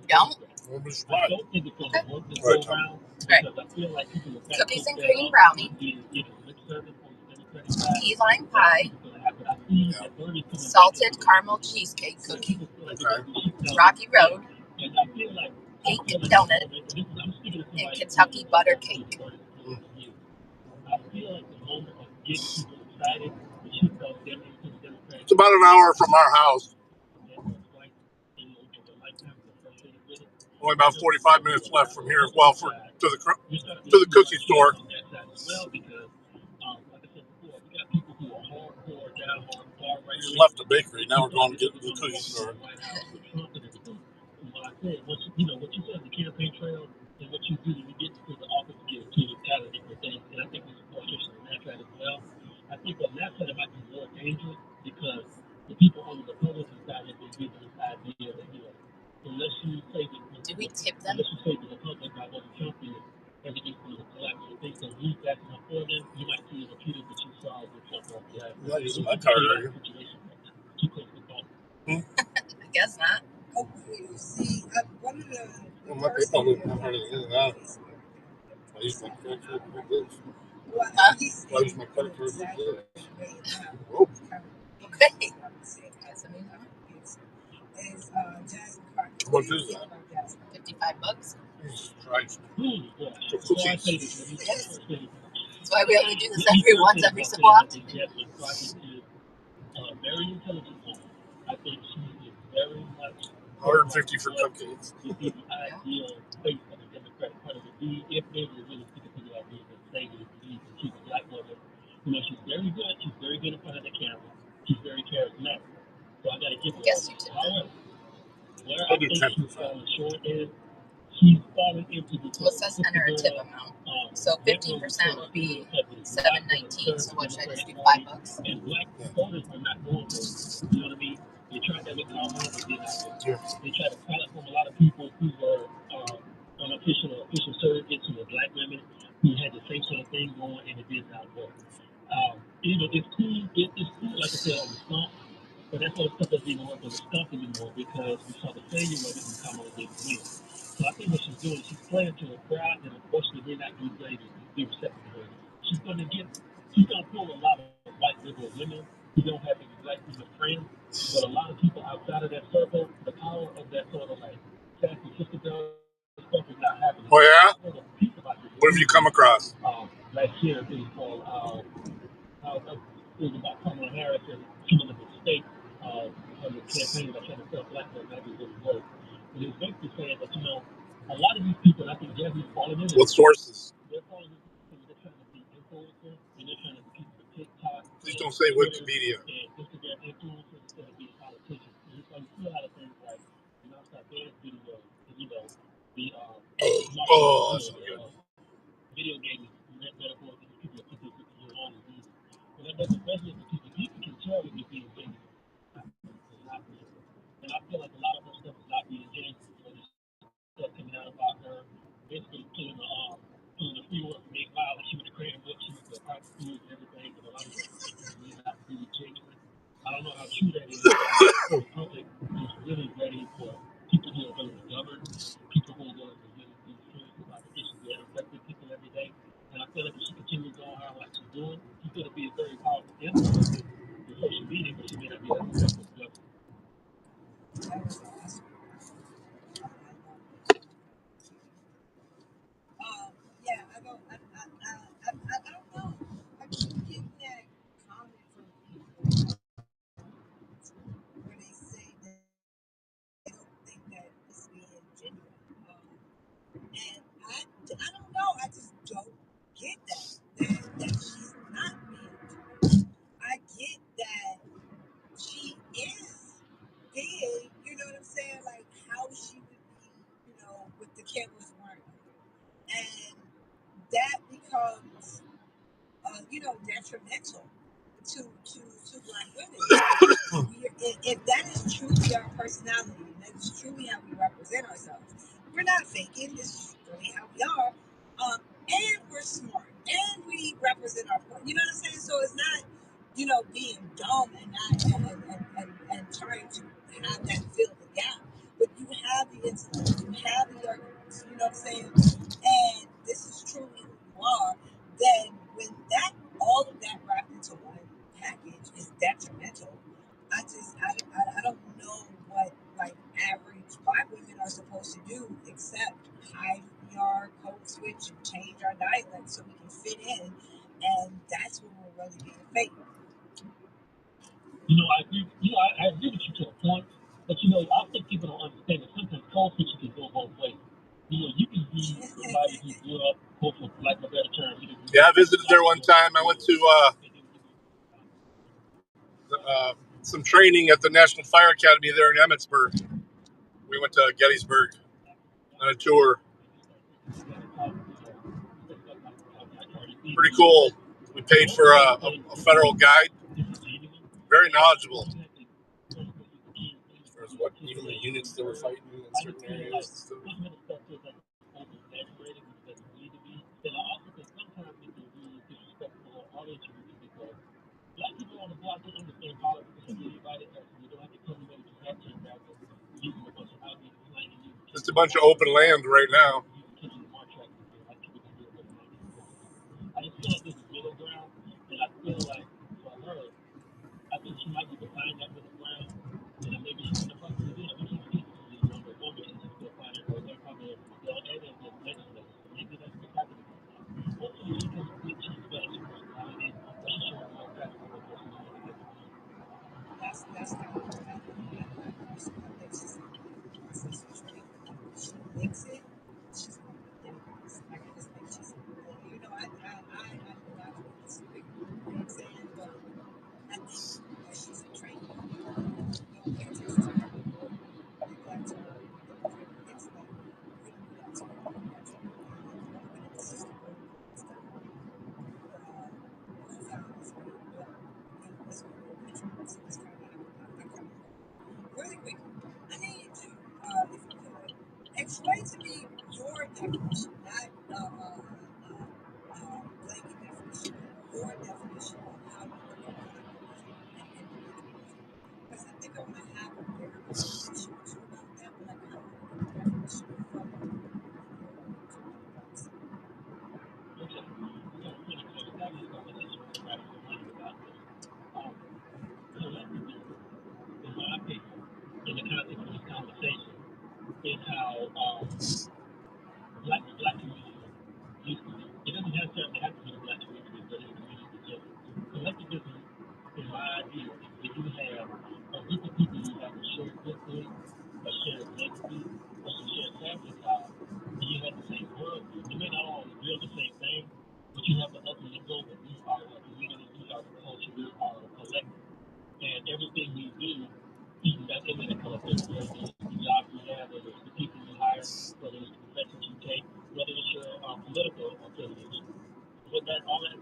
Don't? we'll be I surprised. don't think it's going to work this Right. go round Right. because I feel like people will Cookies and cream brownie, being given lip service on the Democratic side. key lime pie, But I see that Bernie's coming salted back. caramel cheesecake cookie, Okay. Rocky Road, And I feel like Aiken donut, I'm speaking to somebody and Kentucky butter cake. I feel like the moment of getting people excited, the shit felt them into the Democratic. It's about an hour from our house. Only about 45 minutes left from here. Well, to the cookie store. We left the bakery. Now we're going to get to the cookie store. What you said, the campaign trail, and what you do when you get to the office to get to the talent different things. And I think there's a frustration on that side as well. I think on that side it might be more dangerous because the people on the Republican side have been given this idea that, unless you say that, Did we tip them? unless you say the Republic by voting Trump is, everything's going to collapse. So if they can use that for them, you might see a repeated what you saw with Trump off the act. You're not using my card, are you? Too close to call. I guess not. Oh, you see, one of the Well, my PayPal is not harder than that. I use my credit card for this. I use my credit card for this. Oh, Okay. how much is that? $55. Jesus Christ. For So cookies. Yes. That's why we only do this every so often. Very intelligent woman. I think she is very much 150 for cupcakes. would be the ideal face of the Democratic Party would be if they were really sticking to the idea that they would believe that she's a black woman. She's very good. She's very good in front of the camera. She's very charismatic. So I got to give her Guess that. you did. However, where I'll I do think 10%. she's falling short is she's falling into the Well, it says enter a tip amount. So 15% would be $7.19. So what should I just do? $5? And black voters are not going for it. You know what I mean? They tried that with Kamala, it did not work. Yeah. They tried to platform a lot of people who were unofficial or official surrogates who were black women who had the same sort of thing going, and it did not work. You know, it's cool. It's cool, like I said, on the stump, but that sort of stuff doesn't even work on the stump anymore because we saw the failure of it when Kamala didn't win. So I think what she's doing, she's playing to a crowd that unfortunately they're not going to be receptive to her. She's going to pull a lot of white liberal women who don't have any black women friends, but a lot of people outside of that circle, the power of that sort of like sassy sister girl stuff is not happening. Oh, yeah? I heard a piece about this. What have you come across? Last year, it was called it was about Kamala Harris and some of the mistakes of the campaign about trying to sell black women that didn't work. And it was basically saying that, you know, a lot of these people, I think Jasmine's falling in. What sources? They're falling in because they're trying to be influencers and they're trying to be people with TikTok. Please don't say Wikipedia. And Instagram influencers instead of being politicians. And it's like, you see a lot of things like, you know, start dance videos, and, you know, the Oh, that's so good. video games, metaphors that people are 50 years old and using. And that doesn't resonate with people. People can tell when you're being genuine. It's not real. And I feel like a lot of her stuff is not being genuine. So there's stuff coming out about her, basically pulling the free work from 8 Mile. Like she went to Creighton Book, she went to private schools and everything, and a lot of stuff may not be genuine. I don't know how true that is. The public is really ready for people who are going to govern, people who are going to really be serious about the issues that are affecting people every day. And I feel like if she continues on how like she's doing, she's going to be a very powerful influence with social media, but she may not be that successful as government. Yeah, I don't know. I keep getting that comment from people where they say that they don't think that it's being genuine. And I don't know. I just don't get that she's not being genuine. I get that she is big, you know what I'm saying? Like how she would be, you know, with the cameras weren't on. And that becomes, you know, detrimental to black women. If that is truly our personality, and that is truly how we represent ourselves, we're not faking. This is really how we are. And we're smart, and we represent our point. You know what I'm saying? So it's not, you know, being dumb and not and trying to have that fill the gap. But you have the intellect, you have the arguments. You know what I'm saying? And this is truly who you are. Then when that all of that wrapped into one package is detrimental, I don't know what like average black women are supposed to do except hide who we are, code switch, and change our dialect so we can fit in, and that's when we're really being fake. You know, I agree. You know, I agree with you to a point, but you know, I think people don't understand that sometimes code switching can go both ways. You know, you can be somebody who grew up, for lack of a better term. Yeah, I visited there one time. I went to some training at the National Fire Academy there in Emmitsburg. We went to Gettysburg on a tour. Pretty cool. We paid for a federal guide. Very knowledgeable. As far as what even the units that were fighting in certain areas and stuff. Black people on the block don't understand politics and anybody else. You don't have to come in and have to about using a bunch of outdated slang and use just a bunch of open land right now. I just feel like this is middle ground, and I feel like for her, I think she might be to find that middle ground, and maybe she's in the process of doing it. We can't speak to the younger woman and she's still finding her. They're probably and the legislators. Maybe that's what's happening. Hopefully she can switch. She's better. She's personality, but she's showing more passion for her personality. That's kind of what happened. I think she's in the process of training. She makes it. She's going to be dangerous. I just think she's, you know, I do not disagree. You know what I'm saying? But I think that she's definition, not blanket definition, your definition of how you look at collectivism and individualism. Because I think I want to have a bigger conversation with you about that, but I kind of want to get the definition from you. Okay. So, that is conversation with the radical mind about this. Collectivism, in my opinion, in the context of this conversation, is how black community used to be. It doesn't necessarily have to be the black community, but in the community in general. Collectivism, in my idea, is if you have a group of people who have a shared history, a shared legacy, or some shared family ties, and you have the same worldview. You may not always agree on the same thing, but you have to ultimately go that we are a community, we are a culture, we are a collective. And everything we do, even that in the collective, whether it's the jobs you have, whether it's the people you hire, whether it's the professions you take, whether it's your political affiliation, but that all that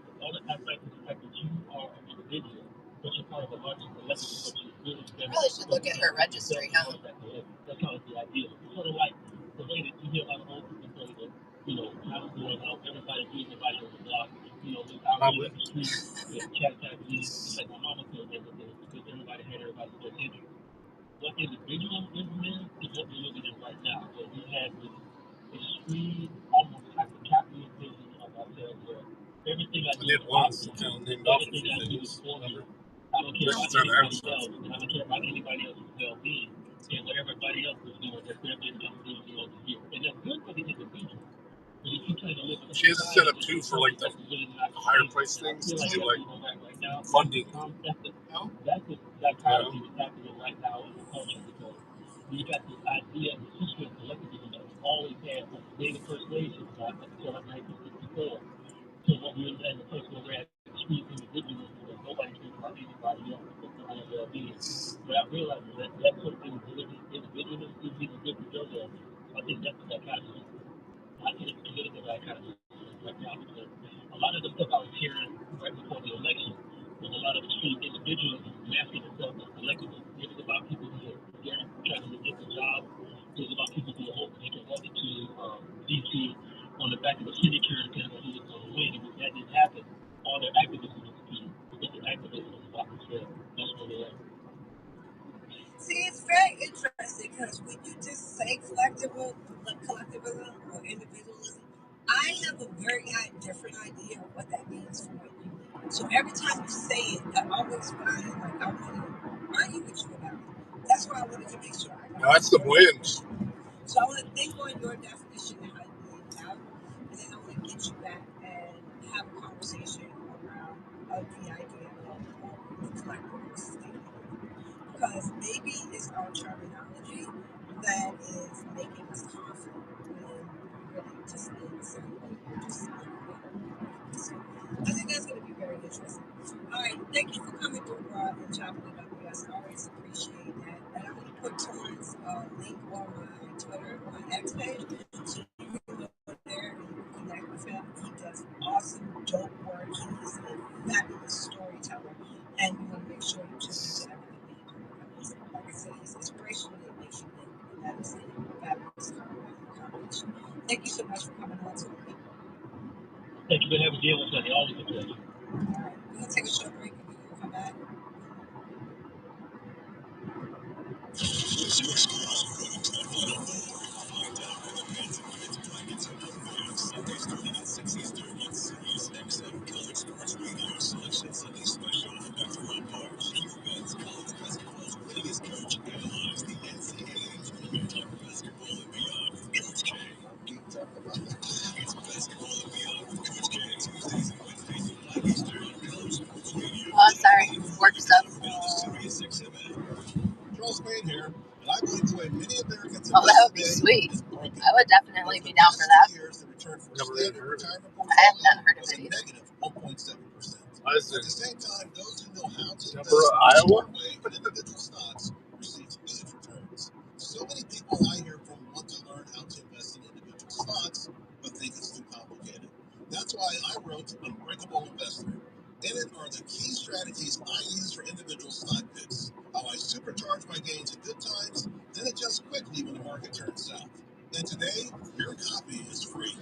aspect is the fact that you are an individual, but you're part of a larger collective, but you're really Probably should look at her registry, huh? That's kind of the idea. It's sort of like the way that you hear a lot of old people say that, when I was growing up, everybody knew everybody on the block, out in the street, chat, just like my mama told everything, because everybody had everybody's best interest. What individualism is what we're living in right now. So we have this extreme, almost hyper-capitalist vision of ourselves where everything I do is about me. Everything I do is for me. I don't care about anybody else, and I don't care about anybody else's well-being. And what everybody else is doing, that's their business, I'm doing it over here. And that's good for the individual. But if you try to live in a She has a setup too for like the higher price things to do like funding. That's the dichotomy that's happening right now in the culture because you got this idea of the history of collectivism that we always had from the day the first nation got up until like 1964. So what we're in the place where we're at extreme individualism where nobody cares about anybody else except their own well-being. Without realizing that sort of individualism is even good for your well-being. I think that's the dichotomy. I think it's political dichotomy right now because a lot of the stuff I was hearing right before the election was a lot of extreme individualism masking itself as collectivism. It was about people who are trying to get a job. It was about people who are hoping they can walk into D.C. on the back of a syndicate depending on who was going to win. And when that didn't happen, all their activism was defeated because the activism was about themselves. That's where they're at. See, it's very interesting because when you just say collectivism or individualism, I have a very different idea of what that means for you. So every time you say it, I always find like I want to argue with you about it. That's why I wanted to make sure I got That's the wins. So I want to think on your definition and how you lay it out, and then I want to get you back and have a conversation around the idea of the collective versus the individual. Because maybe it's our terminology that is making us conflict when really just in the same way we're just so I think that's going to be very interesting. All right, thank you for coming through, Rob, and chopping it up with us. I always appreciate that. And I'm going to put Torrance link on my Twitter, my X page, so you can go there and you can connect with him. He does awesome, dope work. He is a fabulous storyteller, and you want to make sure you tune into everything that he does. Like I said, he's inspirational. It makes you think. And that is a fabulous combination. Thank you so much for coming on, Torrance. Thank you for having me on, Sunday. Always a pleasure. All right, we're going to take a short break and we're going to come back. Oh, I'm sorry. Work stuff. Charles Payne here, and I believe the way many Americans Oh, that would be sweet. I would definitely be down for that. I have not heard of it either. -1.7%. At the same time, those who know how to invest Iowa? individual stocks receive huge returns. So many people I hear from want to learn how to invest in individual stocks, but think it's too complicated. That's why I wrote Unbreakable Investor. In it are the key strategies I use for individual stock picks, how I supercharge my gains in good times, then adjust quickly when the market turns south. And today, your copy is free.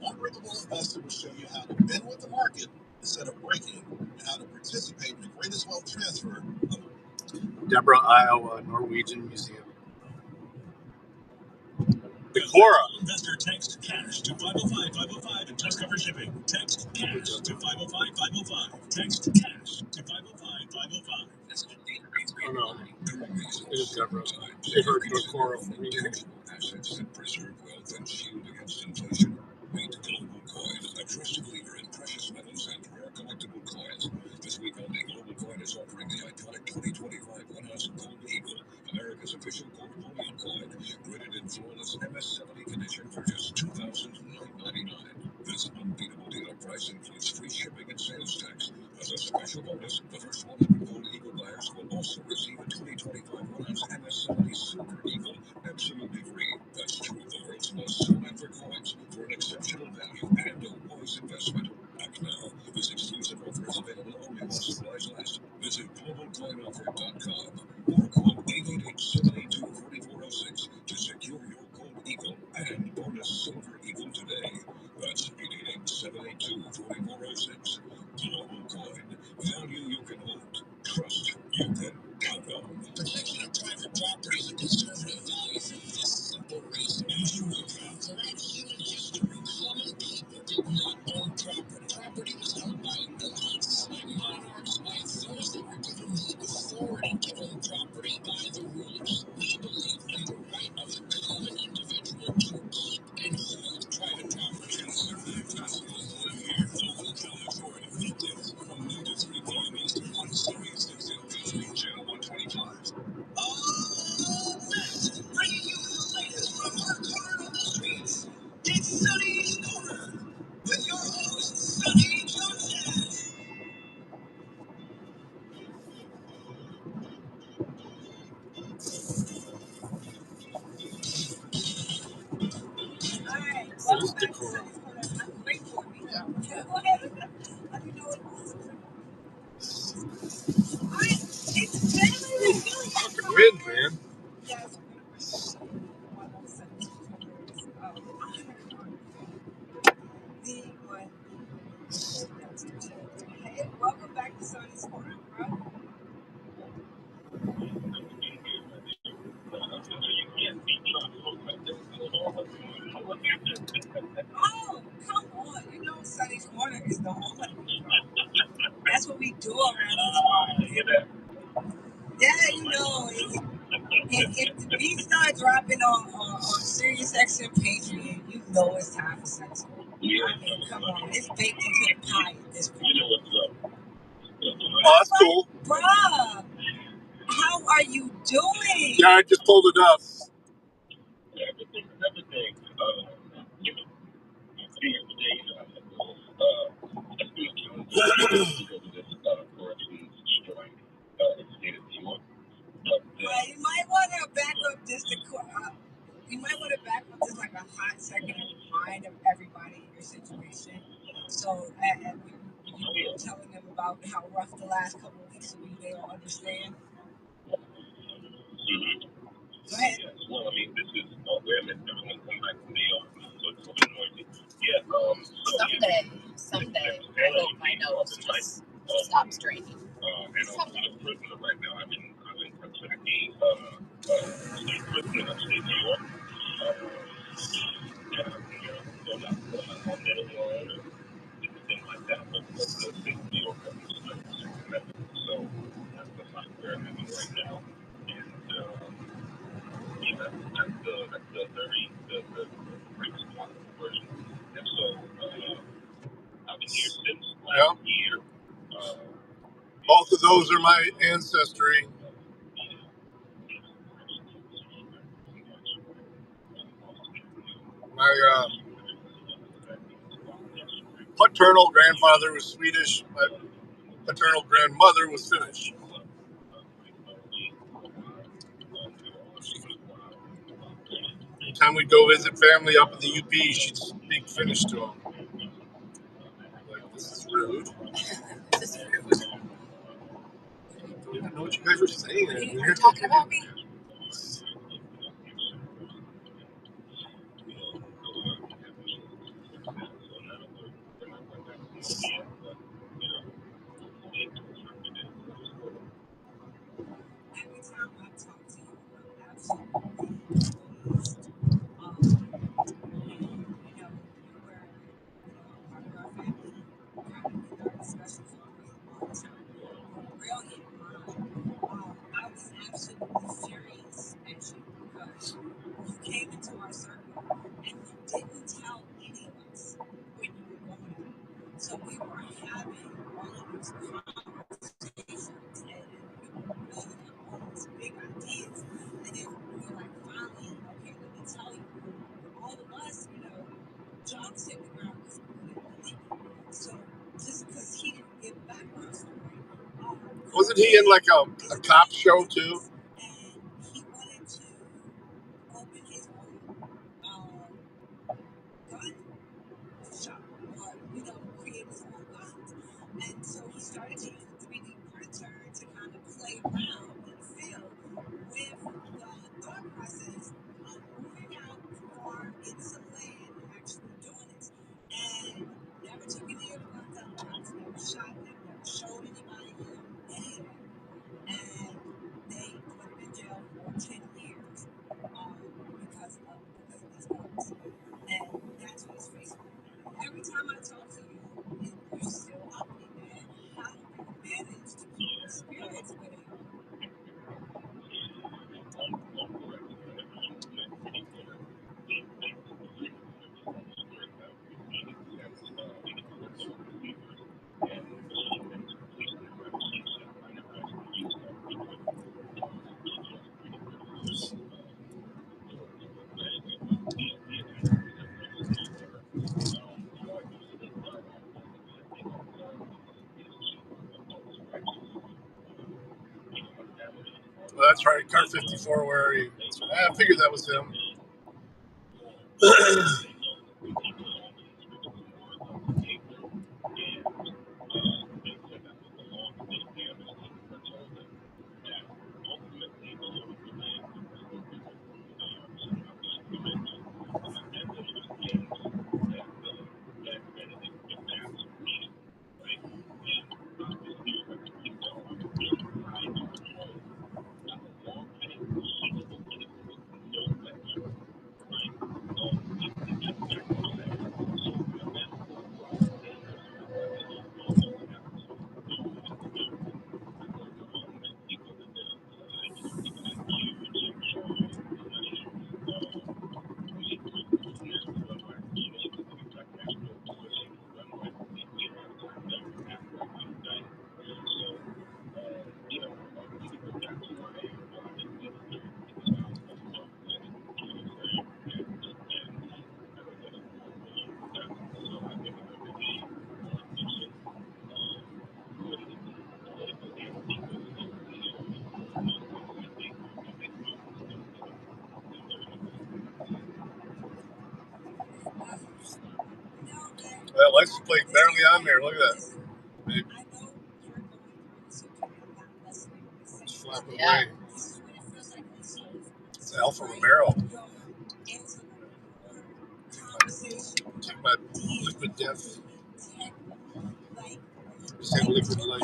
Unbreakable Investor will show you how to bend with the market instead of breaking, and how to participate in the greatest wealth transfer of Deborah, Iowa, Norwegian Museum. Decorah. Investor, text cash to 505-505 and just cover shipping. Text cash to 505-505. Text cash to 505-505. Oh no, it is Deborah. They heard Decorah from me. Assets that preserve wealth and shield against inflation. Meet Global Coin, a trusted leader in precious metals and rare collectible coins. This week only, Global Coin is offering the iconic 2025 1-ounce Gold Eagle, America's official gold bullion coin, graded in flawless MS70 condition for just $2,999. This unbeatable dealer price includes free shipping and sales tax. As a special bonus, the first 100 Gold Eagle buyers will also receive a 2025 1-ounce MS70 Silver Eagle absolutely free. That's two of the world's most sought-after coins for an exceptional value and a wise investment. Act now. This exclusive offer is available only while supplies last. Visit globalcoinoffer.com or call 888-782-4406 to secure your Gold Eagle and bonus Silver Eagle today. That's 888-782-4406. Global Coin. Value you can hold. Trust you can count on. Protection of private property is a conservative value for this simple reason. As you look out throughout human history, common people did not own property. Property was owned by elites, by monarchs, by those that were given the authority to own property by the rulers. We believe in the right of the common individual to keep and hold private property. Local California, weekdays from noon to 3 p.m. Eastern on Sirius XM Channel 125. Next, bringing you the latest from our corner of the streets. It's Sonny's Corner with your host, Sonny Johnson. All right, welcome back to Sonny's Corner. I'm grateful to be here. Go ahead. Let me know what all right, it's family reunion. Wind, man. Yes. Hey, welcome back to Sonny's Corner, bro. Oh, come on. You know Sonny's Corner is the home. That's what we do around these parts. Yeah, you know, if the beat start dropping on Sirius XM Patriot, you know it's time for Sonny's Corner. I mean, come on. It's baked into the pie at this point. You know what's up. Oh, that's cool. Bruh, how are you doing? Yeah, I just pulled it up. Everything. You might want to back up just you might want to back up just like a hot second and remind of everybody in your situation. So, and you telling them about how rough the last couple of weeks will be, they don't understand. Go ahead. Well, I mean, this is women. Everyone come back to me so it's a little noisy. Yeah. Someday, I hope my nose just stops draining. And I'm a prisoner right now. I'm in Kentucky, state prison in upstate New York. So not on middle one or anything like that, but the state of New York so that's the fight where I'm in right now. And that's the very the previous version. And so I've been here since last year. Both of those are my ancestry. My paternal grandfather was Swedish. My paternal grandmother was Finnish. Anytime we'd go visit family up in the UP, she'd speak Finnish to them. Like, this is rude. This is rude. I don't even know what you guys are saying. Are you talking about me? Wasn't he in like a cop show too? And he wanted to open his own gun shop, or create his own guns. And so he started to use a 3D printer to kind of play around and feel with the thought process of moving out far into land and actually doing it. And never took any of the guns out of the house, never shot them, never showed anybody any of that. And they put him in jail for 10 years because of these guns. And that's what his face was. Every time I talk to you, you're still ugly, man. How do you manage to keep your spirits where they are? Well, that's right, Car 54, where he. I figured that was him. That license plate barely on there. Look at that. It's flapping away. It's Alfa Romero. Take my liquid death. Say liquid life.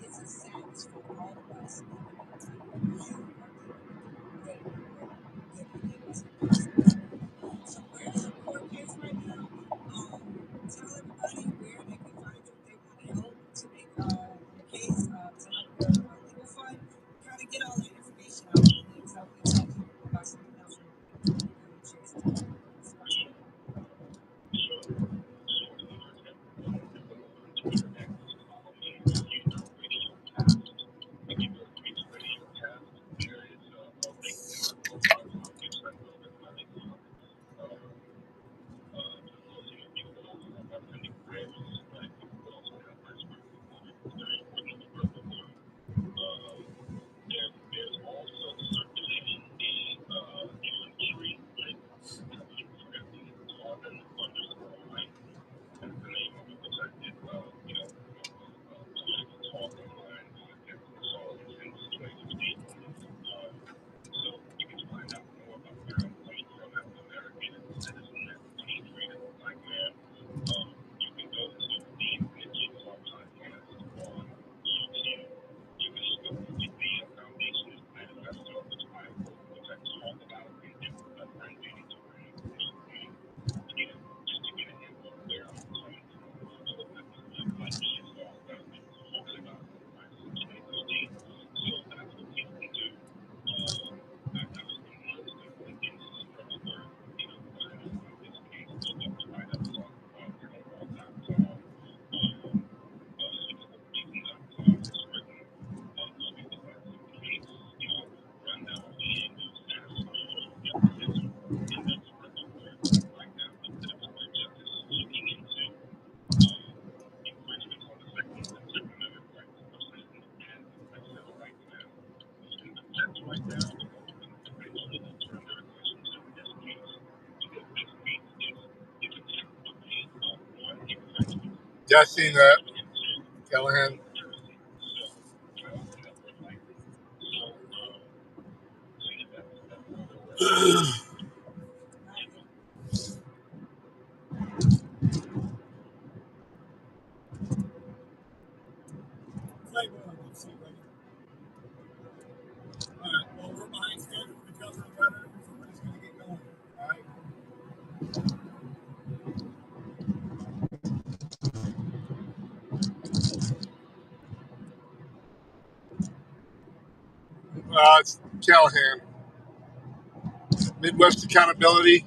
It's a sadness for all of us. So where's the court case right now? Tell everybody where they can find you if they want help to make the case, to help your legal fund. Try to get all that information out. Yeah, I seen that. Callahan. It's Callahan. Midwest Accountability.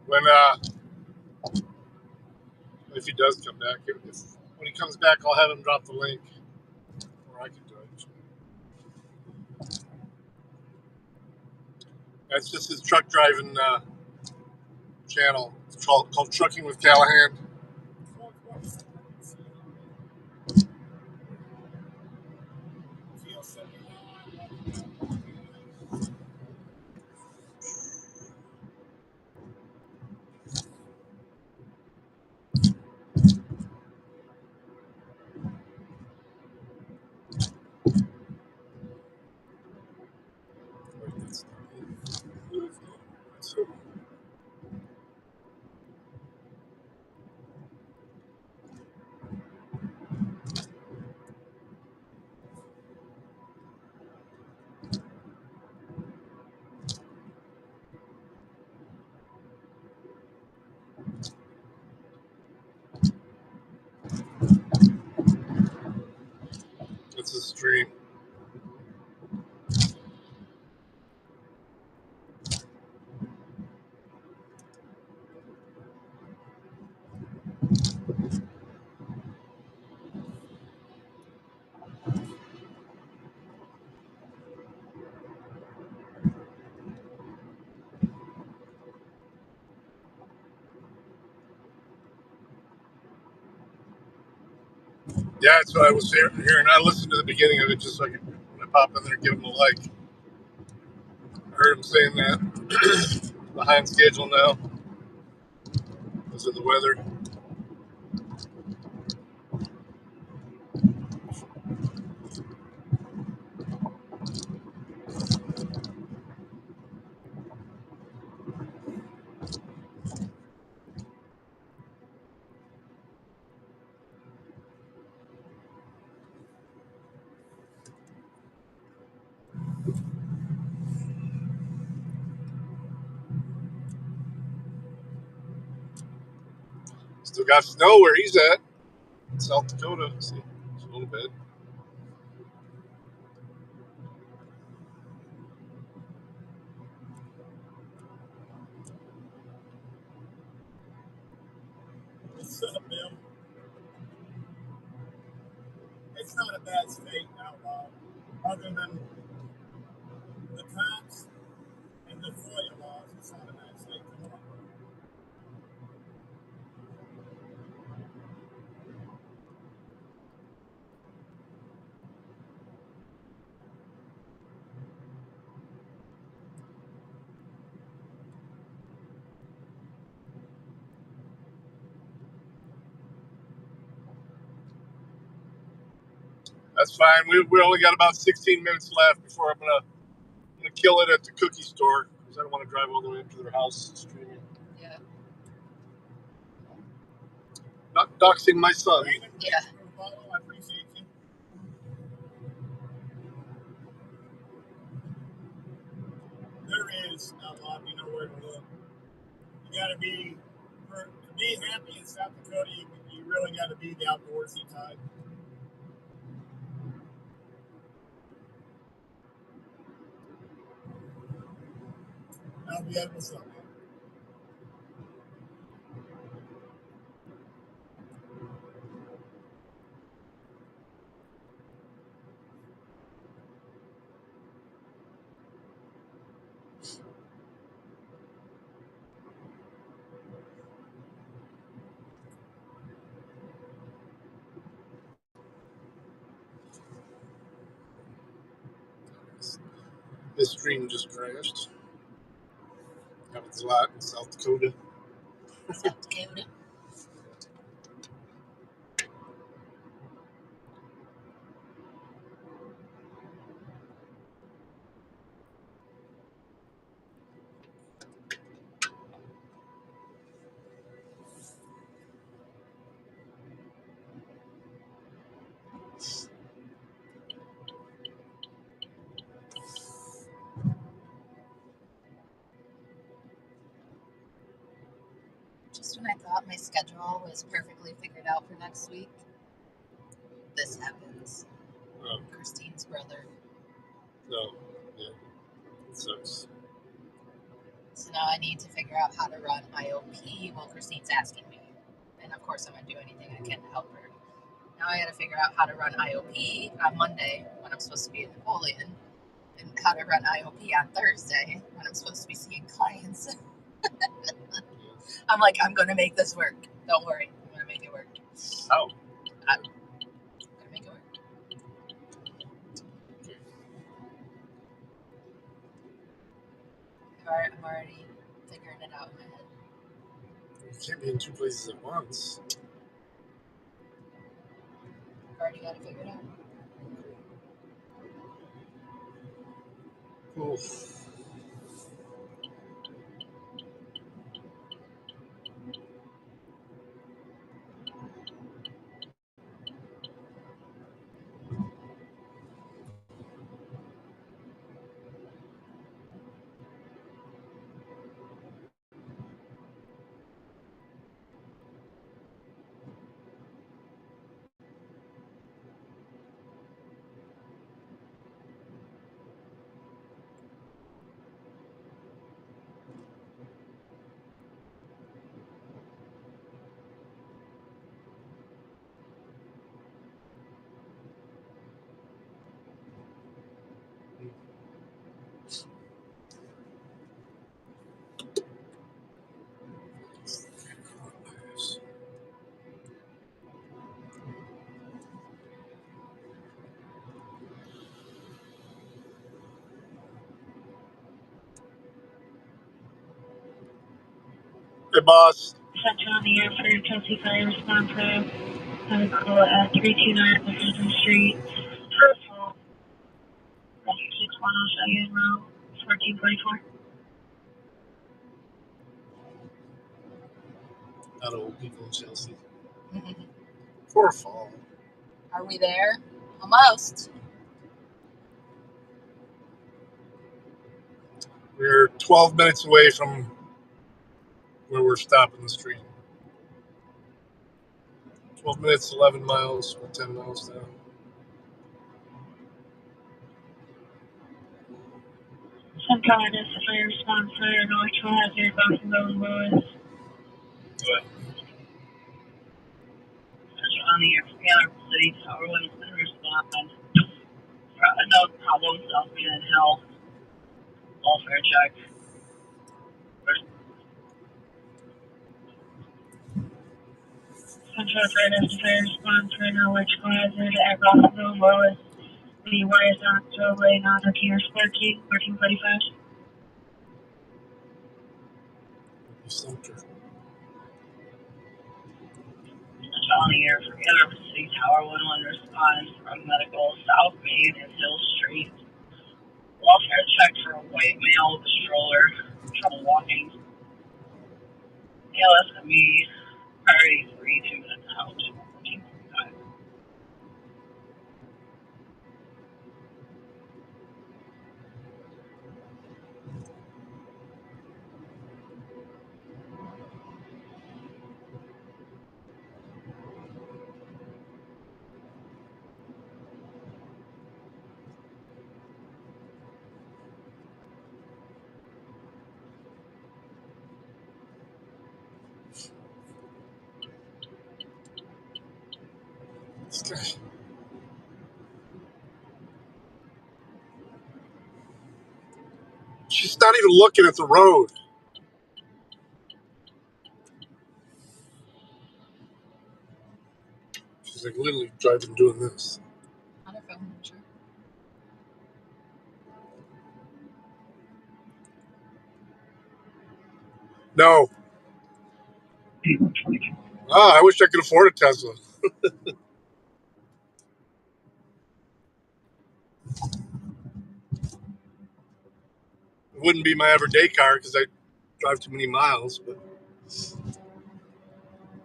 When if he does come back, when he comes back, I'll have him drop the link, or I can do it. That's just his truck driving channel. It's called Trucking with Callahan. It's a stream. Yeah, that's what I was hearing. I listened to the beginning of it just so I could pop in there and give him a like. I heard him saying that. Behind schedule now because of the weather. Still got snow where he's at. South Dakota. See, a little bit. What's up, Bill? It's not a bad state now, other than the cops and the FOIA laws. It's not a bad state. Come on. That's fine. We only got about 16 minutes left before I'm gonna kill it at the cookie store because I don't want to drive all the way up to their house streaming. Yeah. Not doxing my son. Yeah. I appreciate you. There is not a lot. You know where to look. You got to be to be happy in South Dakota. You really got to be the outdoorsy type. Yeah, what's up, man? This stream just crashed. Happens a lot in South Dakota. South Dakota. Just when I thought my schedule was perfectly figured out for next week, this happens. Oh. Christine's brother. No. Yeah. It sucks. So now I need to figure out how to run IOP while Christine's asking me. And of course, I'm going to do anything I can to help her. Now I got to figure out how to run IOP on Monday when I'm supposed to be in Napoleon, and how to run IOP on Thursday when I'm supposed to be seeing clients. I'm like, I'm going to make this work. Don't worry. I'm going to make it work. How? I'm going to make it work. I'm already figuring it out in my head. You can't be in two places at once. I've already got it figured out. Cool. Hey, boss. Central on the air for Chelsea Fire Response Road. Have a call at 329 Wilson Street. First of all, Rescue 61 Cheyenne Road, 1444. Not old people in Chelsea. Poor fall. Are we there? Almost. We're 12 minutes away from where we're stopping the street. 12 minutes, 11 miles, we're 10 miles down. Central Identify Fire Response Fire North Shore Hazard, Buffalo and Lewis. Good. Central on the air for Taylor City Tower, Winston respond. No problem, Southman and Health. Welfare check. Central Identify Response for Electrical Hazard at Buffalo and Lewis. The wires on October, non-routine sparking, 1445. Center. on the air for University Tower 11 response from medical South Main and Hill Street. Welfare check for a white male with a stroller, trouble walking. ALS can be priority 3, 2 minutes out. 14:45. She's not even looking at the road. She's like literally driving, doing this. On her phone, I'm sure. No. I wish I could afford a Tesla. It wouldn't be my everyday car because I drive too many miles, but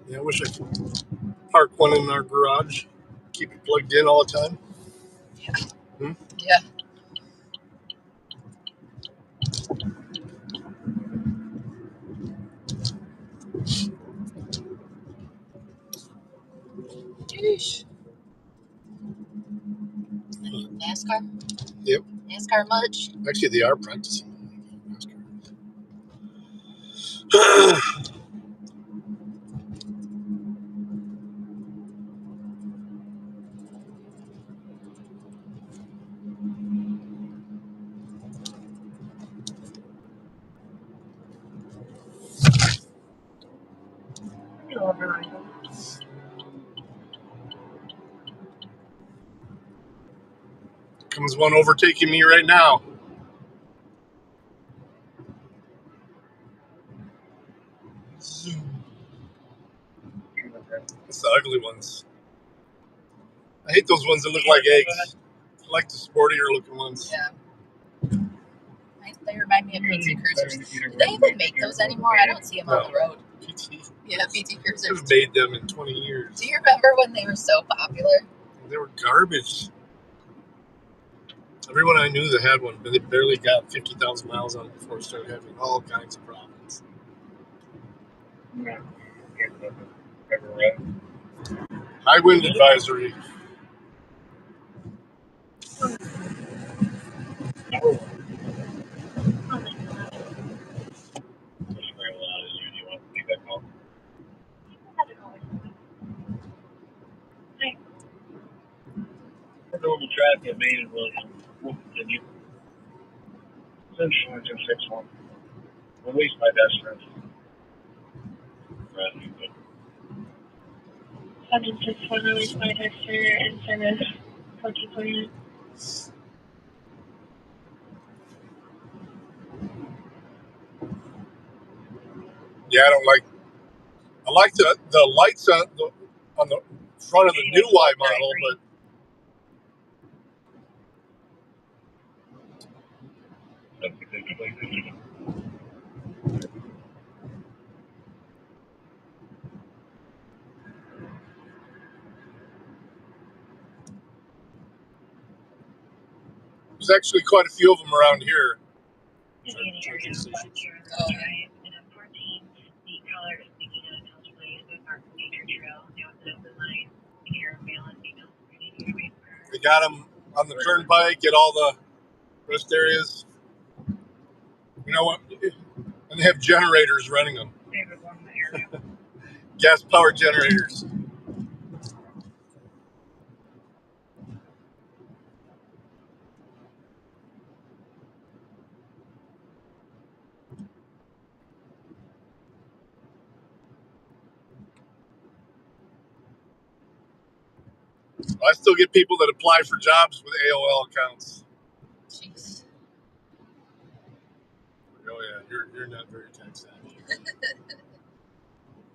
yeah, I wish I could park one in our garage, keep it plugged in all the time. Yeah. Hmm? Yeah. Sheesh. NASCAR? Yep. NASCAR much? Actually, they are practicing. Comes one overtaking me right now. It's the ugly ones. I hate those ones that look like eggs. I like the sportier looking ones. Yeah. They remind me of PT Cruisers. Do they even make those anymore? I don't see them on the road. PT. Yeah, PT Cruisers. They've made them in 20 years. Do you remember when they were so popular? They were garbage. Everyone I knew that had one, but they barely got 50,000 miles on it before it started having all kinds of problems. High wind advisory. Normal traffic at Main and Williams. We'll continue. Central 261. Release my best friend. Sergeant 61, release my tester and service 1449. Yeah, I like the lights on the front of the new Y model, but there's actually quite a few of them around here. They got them on the turnpike at all the rest areas. You know what? And they have generators running them. Gas-powered generators. I still get people that apply for jobs with AOL accounts. Jeez. Oh yeah, you're not very tech savvy. You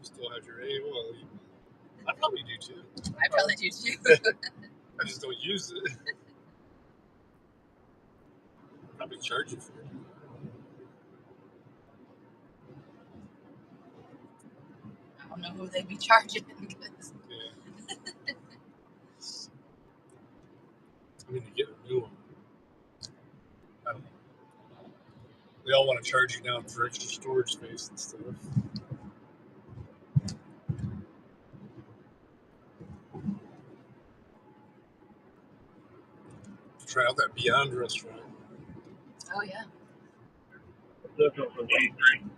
still have your AOL email. I probably do too. I probably do too. I just don't use it. Probably charge you for it. I don't know who they'd be charging because Yeah. I mean, to get a new one. I don't know. They all want to charge you down for extra storage space and stuff. Try out that Beyond restaurant. oh yeah. Looking for G3.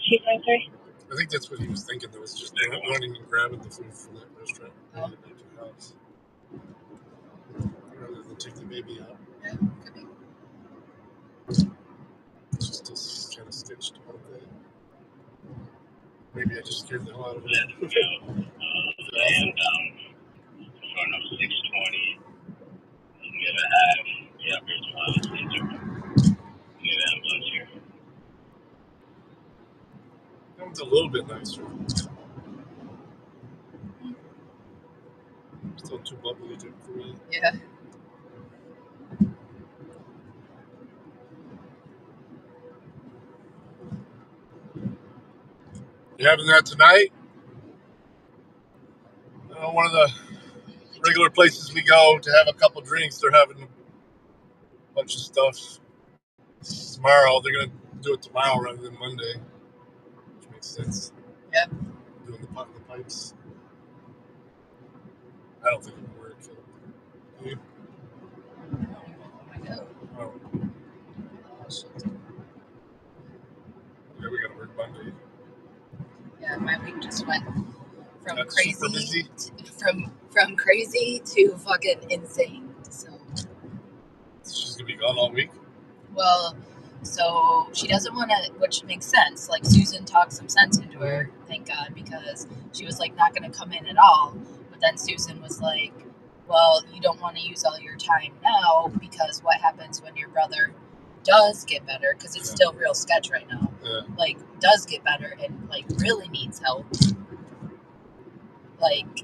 G3? I think that's what he was thinking, though, was just running and grabbing the food from that restaurant and bringing it back to the house. Rather than take the baby out. Yeah, could be. It's just kind of sketched about that. Maybe I just scared the hell out of it. And front of 620, near the half. Yeah, Bridge Miles, near the ambulance here. That one's a little bit nicer. Still too bubbly for me. Yeah. You having that tonight? One of the regular places we go to have a couple drinks, they're having a bunch of stuff tomorrow. They're going to do it tomorrow rather than Monday, which makes sense. Yeah. Doing the pipes. I don't think it'll work. You? Oh. Yeah, we got to work Monday. Yeah, my week just went from That's crazy from crazy to fucking insane. So she's gonna be gone all week. well, so she doesn't want to, which makes sense. Like Susan talked some sense into her, thank God, because she was like not going to come in at all. But then Susan was like, "Well, you don't want to use all your time now because what happens when your brother does get better? Because it's still real sketch right now. Yeah. Like does get better and like really needs help. Like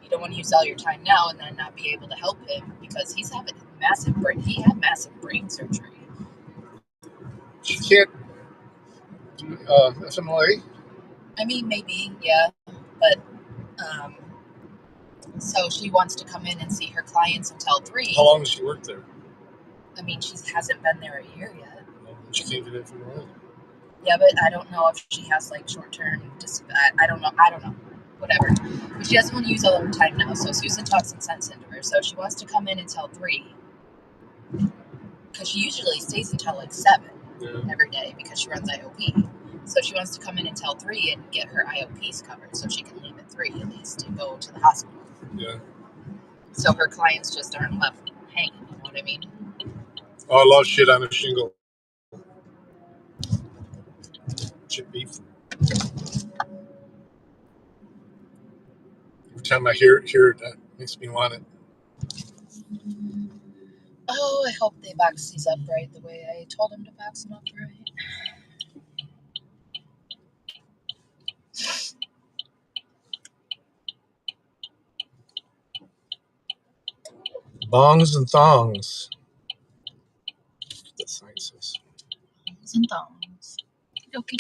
you don't want to use all your time now and then not be able to help him because he's having he had massive brain surgery." She can't do FMLA? I mean, maybe, yeah, but so she wants to come in and see her clients until 3. How long does she work there? I mean, she hasn't been there a year yet. She can't get FMLA. Yeah, but I don't know if she has like short-term. I don't know. Whatever. But she doesn't want to use all of her time now. So Susan talks some sense into her. So she wants to come in until 3 because she usually stays until like 7 every day because she runs IOP. So she wants to come in until 3 and get her IOPs covered so she can leave at 3 at least to go to the hospital. Yeah. So her clients just aren't left hanging, you know what I mean? Oh, I love shit on a shingle. Chip beef. Every time I hear it, that makes me want it. Oh, I hope they box these up right the way I told them to box them up right. Bongs and thongs. The sign says. Bongs and thongs. Okay.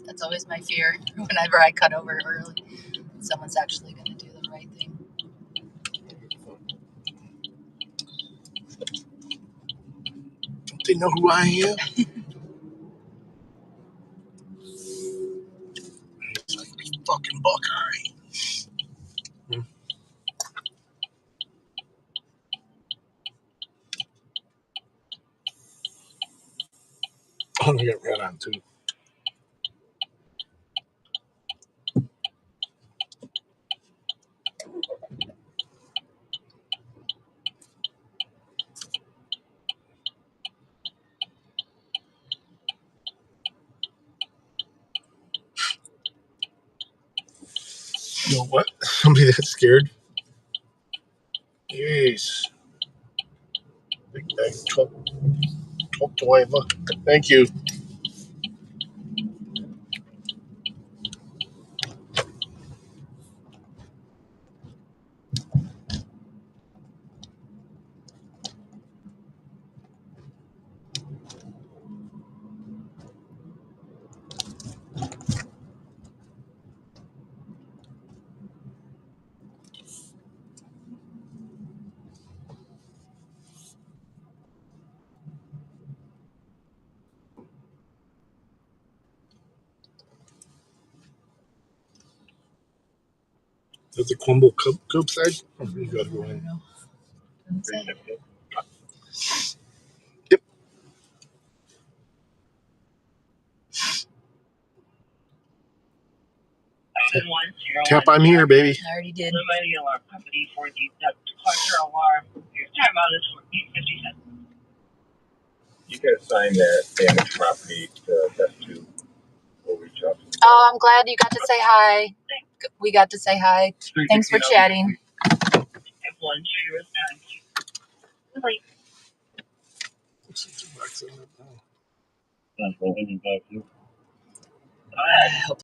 That's always my fear whenever I cut over early. Someone's actually going to do the right thing. Don't they know who I am? It's like fucking Buckeye. Oh, I got red on too. Yo, what? Somebody that scared? Jeez. Big bag truck driver. Thank you. Is the crumble curbside? Oh, you gotta go in. Yep. Tap, I'm here, baby. I already did. Illuminating alarm company for the cluster alarm. Your timeout is for 8:57. You can assign that damaged property to Best2. We'll reach out. Oh, I'm glad you got to say hi. We got to say hi. Thanks for chatting. F1 show your response. Bye. $60 in it now. I hope